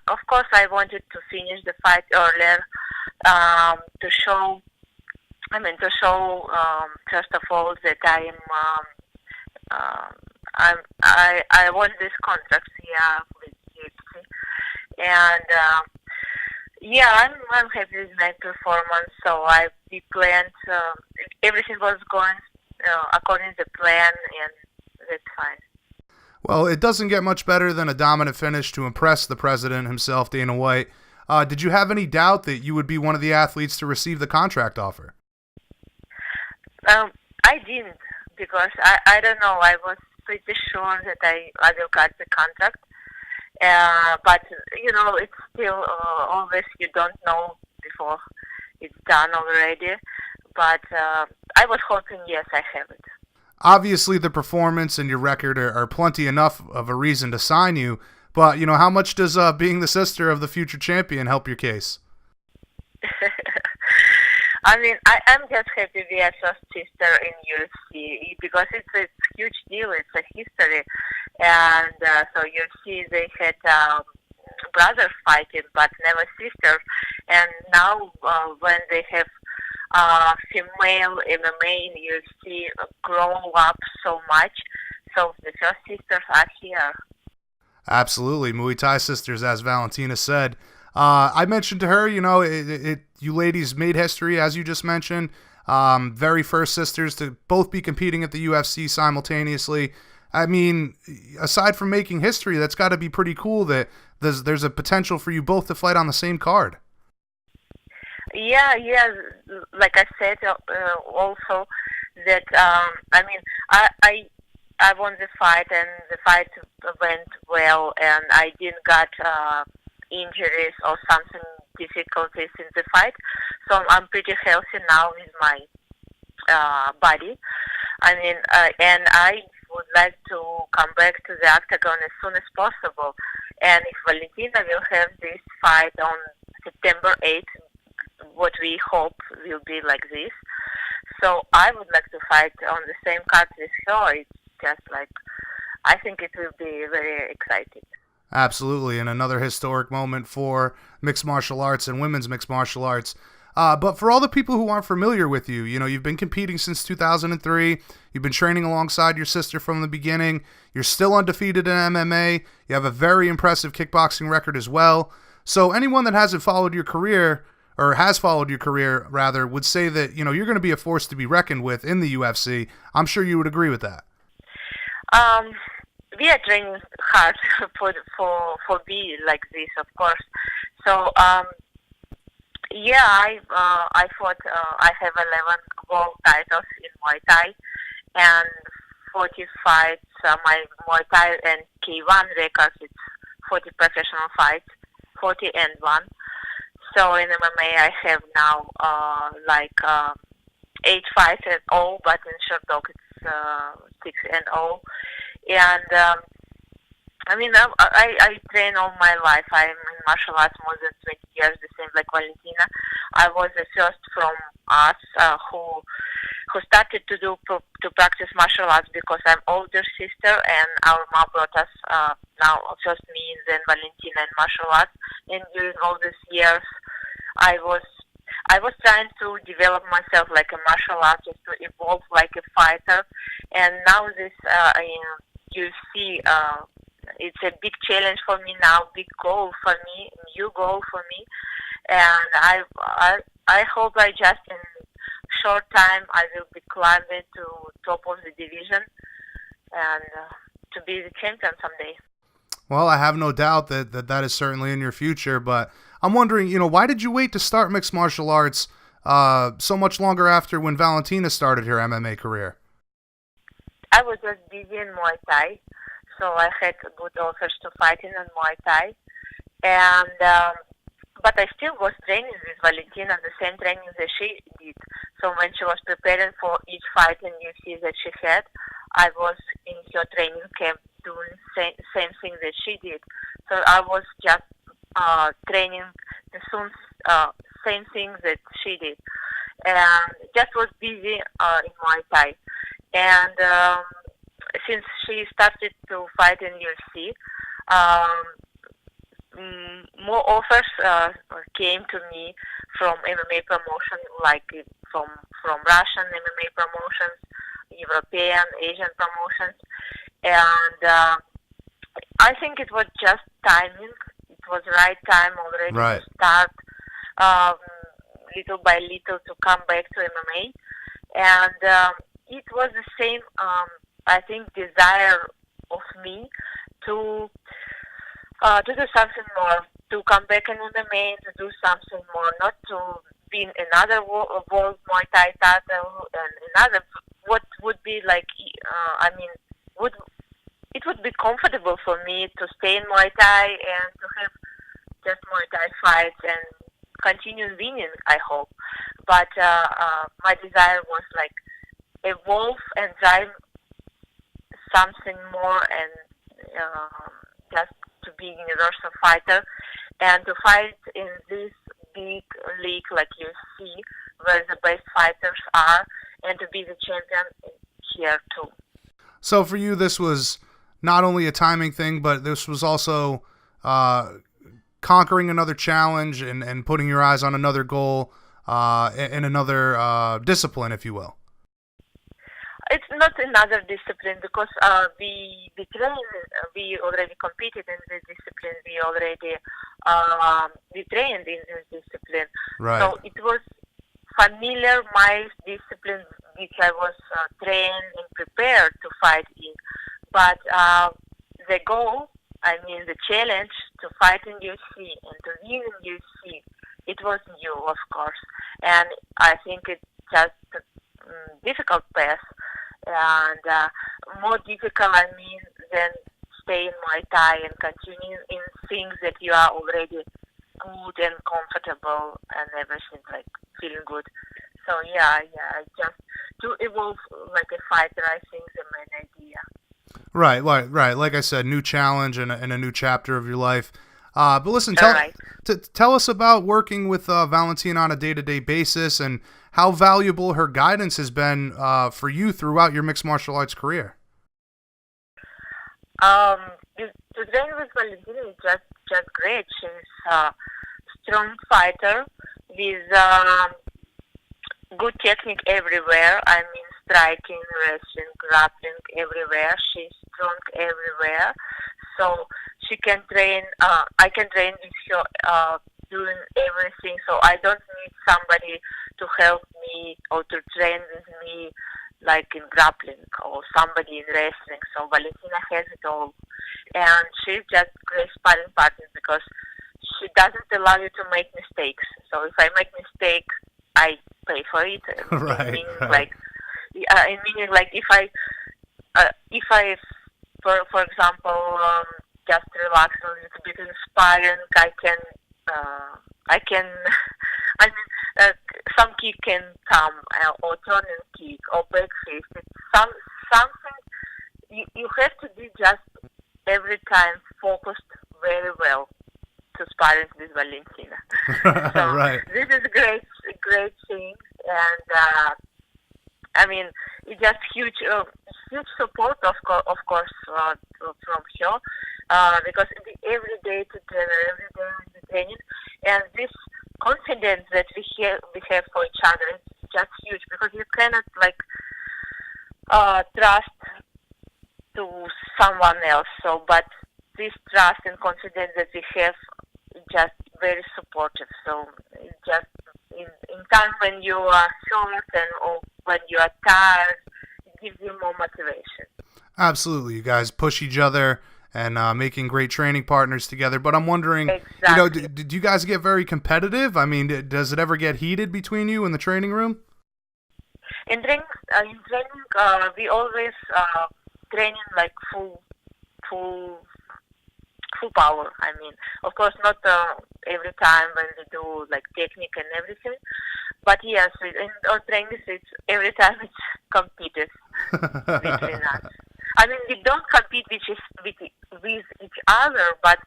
Of course, I wanted to finish the fight earlier to show first of all that I won this contract with UFC, and I'm happy with my performance. So we planned, everything was going according to the plan, and that's fine. Well, it doesn't get much better than a dominant finish to impress the president himself, Dana White. Did you have any doubt that you would be one of the athletes to receive the contract offer? I didn't, because I don't know. I was pretty sure that I will get the contract. But, it's still always you don't know before it's done already. But I was hoping, yes, I have it. Obviously, the performance and your record are plenty enough of a reason to sign you. But, how much does being the sister of the future champion help your case? I mean, I'm just happy we are first sister in UFC because it's a huge deal. It's a history. And so UFC, they had brothers fighting, but never sisters. And now when they have female MMA in UFC grown up so much, so the first sisters are here. Absolutely. Muay Thai sisters, as Valentina said. I mentioned to her, you ladies made history, as you just mentioned. Very first sisters to both be competing at the UFC simultaneously. I mean, aside from making history, that's got to be pretty cool that there's a potential for you both to fight on the same card. Yeah. Like I said, also that I won the fight, and the fight went well, and I didn't got injuries or something difficulties in the fight. So I'm pretty healthy now with my body. And I would like to come back to the octagon as soon as possible. And if Valentina will have this fight on September 8th, what we hope will be like this. So I would like to fight on the same card with her. It's just like, I think it will be very exciting. Absolutely, and another historic moment for mixed martial arts and women's mixed martial arts. But for all the people who aren't familiar with you, you've been competing since 2003. You've been training alongside your sister from the beginning. You're still undefeated in MMA. You have a very impressive kickboxing record as well. So anyone that hasn't followed your career, or has followed your career, rather, would say that, you're going to be a force to be reckoned with in the UFC. I'm sure you would agree with that. We are training hard for me like this, of course. So I fought. I have 11 world titles in Muay Thai and 40 fights. My Muay Thai and K1 records, it's 40 professional fights, 40 and 1. So in MMA I have now 8 fights and all, but in short dog it's 6 and all. And I train all my life. I'm in martial arts more than 20 years, the same like Valentina. I was the first from us who started to practice martial arts because I'm older sister, and our mom brought us now first me and then Valentina in martial arts. And during all these years, I was trying to develop myself like a martial artist, to evolve like a fighter. And now this UFC, it's a big challenge for me now, big goal for me, new goal for me. and I hope I just in short time I will be climbing to top of the division and to be the champion someday. Well, I have no doubt that is certainly in your future, but I'm wondering, why did you wait to start mixed martial arts so much longer after when Valentina started her MMA career? I was just busy in Muay Thai, so I had good offers to fight in Muay Thai, and but I still was training with Valentina, the same training that she did. So when she was preparing for each fight in UFC that she had, I was in her training camp doing same thing that she did. So I was just training the same thing that she did, and just was busy in Muay Thai. And since she started to fight in UFC, more offers came to me from MMA promotion, like from Russian MMA promotions, European, Asian promotions, and I think it was just timing. It was right time already to start little by little to come back to MMA, and it was the same, I think, desire of me to do something more, to come back in MMA, to do something more, not to be in another world Muay Thai title and another. What would be like? It would be comfortable for me to stay in Muay Thai and to have just Muay Thai fights and continue winning, I hope. But my desire was like evolve and drive something more and just to be a universal fighter and to fight in this big league like UFC where the best fighters are and to be the champion here too. So for you, this was not only a timing thing, but this was also conquering another challenge and putting your eyes on another goal in another discipline, if you will. It's not another discipline because we already competed in this discipline. We already we trained in this discipline. Right. So it was familiar my discipline, which I was trained and prepared to fight in. But the goal, the challenge to fight in UFC and to win in UFC, it was new, of course. And I think it's just a difficult path. And more difficult, than stay in Muay Thai and continue in things that you are already good and comfortable and everything, like feeling good. So yeah, just to evolve like a fighter, I think the main idea. Right. Like I said, new challenge and a new chapter of your life. But listen, tell us about working with Valentina on a day-to-day basis and how valuable her guidance has been for you throughout your mixed martial arts career. To train with Valentina is just great. She's a strong fighter with good technique everywhere. Striking, wrestling, grappling everywhere. She's strong everywhere. So she can train, I can train with her doing everything. So I don't need somebody to help me or to train with me like in grappling or somebody in wrestling. So Valentina has it all. And she's just great sparring partner because she doesn't allow you to make mistakes. So if I make mistake, I pay for it. Right. Meaning like if I for example just relax a little bit in sparring, some kick can come or turning kick or back fist. It's something you have to be just every time focused very well to sparring with Valentina. So right. This is great thing, and it's just huge support, of course, from her, because every day together, every day in the training, and this confidence that we have for each other is just huge because you cannot trust to someone else. So, but this trust and confidence that we have just very supportive. So it's just in time when you are short or when you are tired, it gives you more motivation. Absolutely. You guys push each other and making great training partners together. But I'm wondering, Exactly. do you guys get very competitive? I mean, does it ever get heated between you in the training room? In training, we always training like full power. I mean, of course, not every time when we do like technique and everything, but yes, in our trainings, it's every time it's competitive between us. I mean, we don't compete with each other, but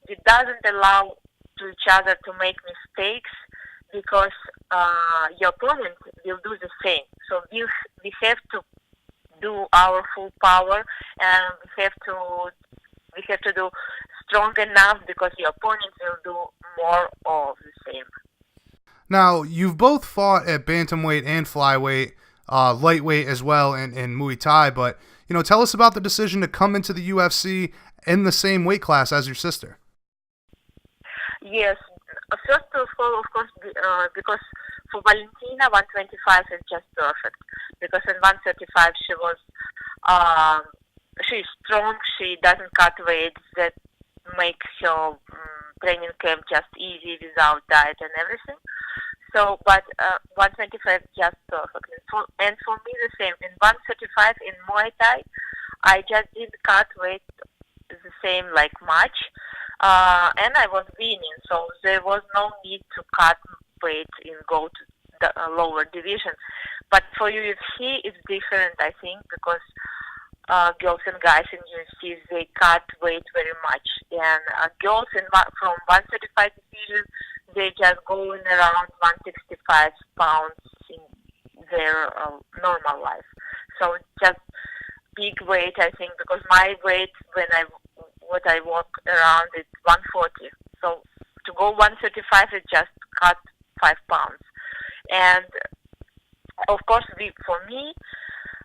it doesn't allow to each other to make mistakes because your opponent will do the same. So we have to do our full power, and we have to do strong enough because your opponent will do more of the same. Now, you've both fought at bantamweight and flyweight, lightweight as well, and Muay Thai. But tell us about the decision to come into the UFC in the same weight class as your sister. Yes, first of all, of course, because for Valentina, 125 is just perfect. Because in 135 she's strong. She doesn't cut weight. That makes her training camp just easy without diet and everything. So, but 125 is just perfect. And for me the same. In 135 in Muay Thai, I just didn't cut weight the same like much, and I was winning. So there was no need to cut weight and go to the lower division. But for UFC, it's different, I think, because girls and guys in UFC, they cut weight very much. And girls from 135 division, they just go in around 165 pounds in their normal life. So it's just big weight, I think, because my weight what I walk around is 140. So to go 135 is just cut 5 pounds. And of course, for me,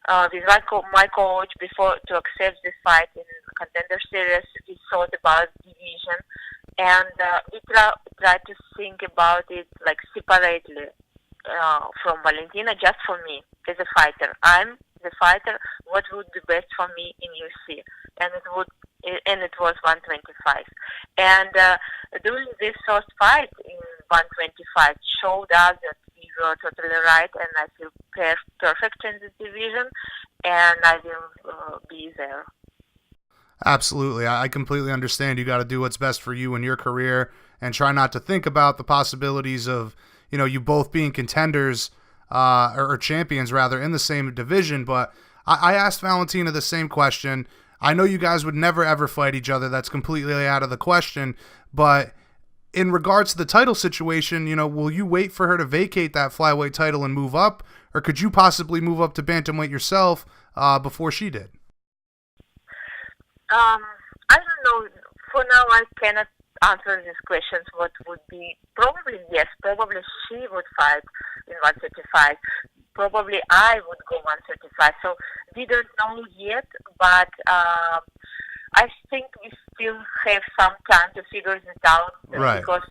with my coach, before to accept this fight in Contender Series, we thought about division, and we tried to think about it like separately from Valentina, just for me as a fighter. I'm the fighter. What would be best for me in UFC? And it was 125. And during this first fight in 125, showed us that we were totally right, and I feel perfect in this division, and I will be there. Absolutely. I completely understand. You got to do what's best for you in your career and try not to think about the possibilities of, you both being contenders or champions rather in the same division. But I asked Valentina the same question. I know you guys would never ever fight each other. That's completely out of the question. But in regards to the title situation, will you wait for her to vacate that flyweight title and move up? Or could you possibly move up to bantamweight yourself before she did? I don't know. For now, I cannot answer these questions. What would be? Probably yes. Probably she would fight in 135. Probably I would go 135. So we don't know yet, but I think we still have some time to figure this out. Right. Because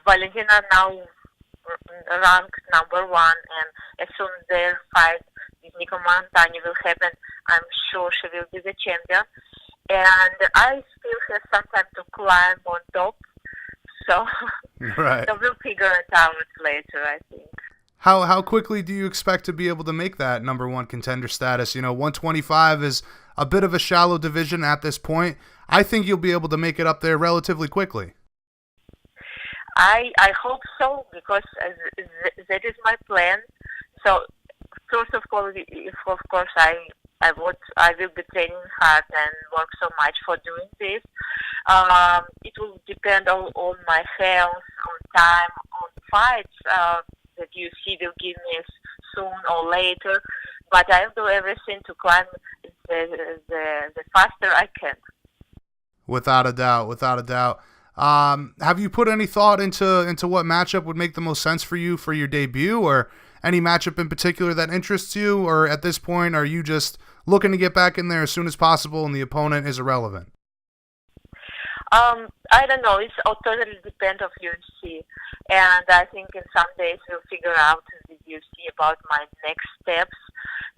Valentina now ranked number 1, and as soon as their fight with Nico Montani will happen, I'm sure she will be the champion. And I still have some time to climb on top, so, right. So we'll figure it out later, I think. How quickly do you expect to be able to make that number 1 contender status? 125 is a bit of a shallow division at this point. I think you'll be able to make it up there relatively quickly. I hope so, because that is my plan. So first of all, I will be training hard and work so much for doing this. It will depend on my health, on time, on fights that UFC will give me soon or later. But I'll do everything to climb the faster I can. Without a doubt. Have you put any thought into what matchup would make the most sense for you for your debut, or any matchup in particular that interests you, or at this point are you just looking to get back in there as soon as possible and the opponent is irrelevant? I don't know. It's all totally depend of UFC, and I think in some days we'll figure out with UFC about my next steps.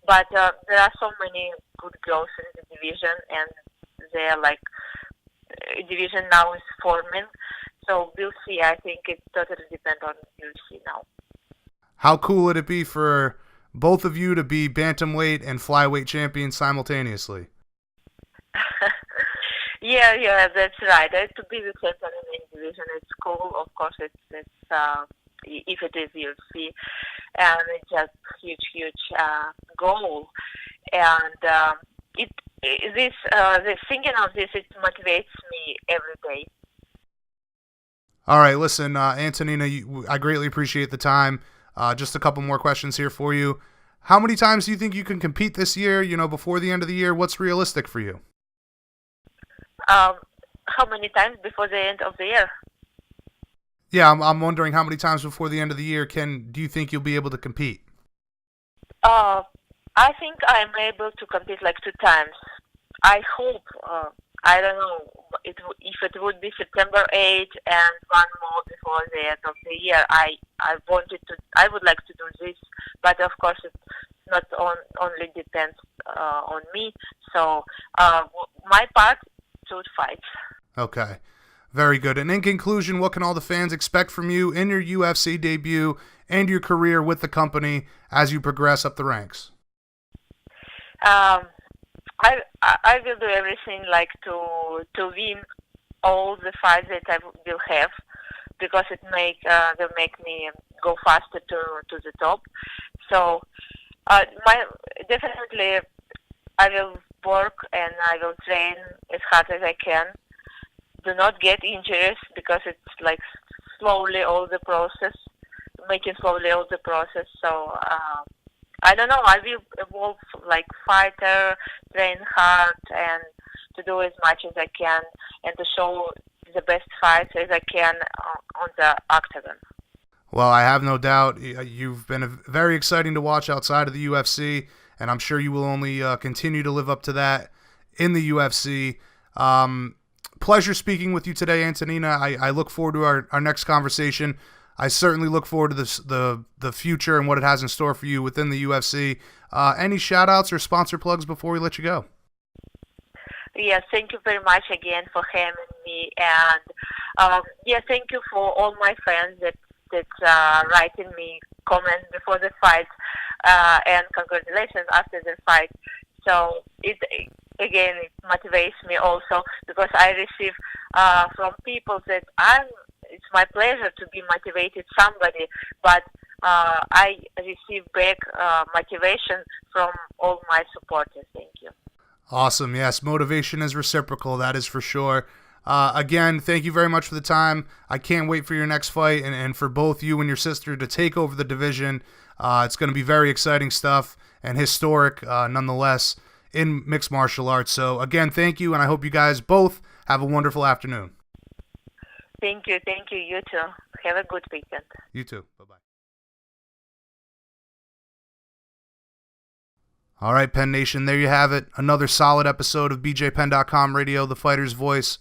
But there are so many good girls in the division, and they're like division now is forming. So we'll see. I think it totally depends on UFC now. How cool would it be for both of you to be bantamweight and flyweight champions simultaneously? Yeah, that's right. To be the champion in the division, it's cool. Of course, it's if it is UFC, and it's just huge goal. And this thinking of this, it motivates me every day. All right, listen, Antonina, I greatly appreciate the time. Just a couple more questions here for you. How many times do you think you can compete this year? Before the end of the year, what's realistic for you? How many times before the end of the year? Yeah, I'm wondering how many times before the end of the year do you think you'll be able to compete? I think I'm able to compete like 2 times. I hope. I don't know if it would be September 8th and one more before the end of the year. I would like to do this, but of course it not only depends on me. So my part, 2 fights. Okay, very good. And in conclusion, what can all the fans expect from you in your UFC debut and your career with the company as you progress up the ranks? I will do everything like to win all the fights that I will have, because it will make me go faster to the top. So definitely I will work and I will train as hard as I can. Do not get injuries, because it's like making slowly all the process. So I don't know. I will evolve like fighter, train hard, and to do as much as I can, and to show the best fights as I can on the octagon. Well, I have no doubt you've been very exciting to watch outside of the UFC, and I'm sure you will only continue to live up to that in the UFC. Pleasure speaking with you today, Antonina. I look forward to our next conversation. I certainly look forward to the future and what it has in store for you within the UFC. Any shout-outs or sponsor plugs before we let you go? Yes, thank you very much again for having me. And thank you for all my fans that writing me comments before the fight, and congratulations after the fight. So it motivates me also, because I receive from people that it's my pleasure to be motivated somebody, but I receive back motivation from all my supporters. Thank you. Awesome. Yes, motivation is reciprocal. That is for sure. Again, thank you very much for the time. I can't wait for your next fight and for both you and your sister to take over the division. It's going to be very exciting stuff and historic nonetheless in mixed martial arts. So again, thank you, and I hope you guys both have a wonderful afternoon. Thank you. You too. Have a good weekend. You too. Bye-bye. All right, Penn Nation, there you have it. Another solid episode of BJPenn.com Radio, the fighter's voice.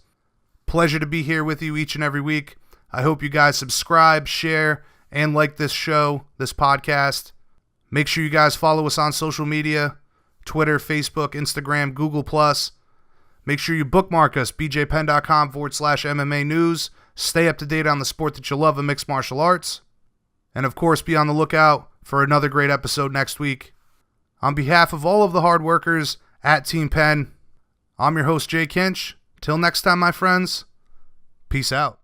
Pleasure to be here with you each and every week. I hope you guys subscribe, share, and like this show, this podcast. Make sure you guys follow us on social media, Twitter, Facebook, Instagram, Google+. Make sure you bookmark us, bjpenn.com/MMA news. Stay up to date on the sport that you love in mixed martial arts. And of course, be on the lookout for another great episode next week. On behalf of all of the hard workers at Team Penn, I'm your host, Jay Kinch. Till next time, my friends, peace out.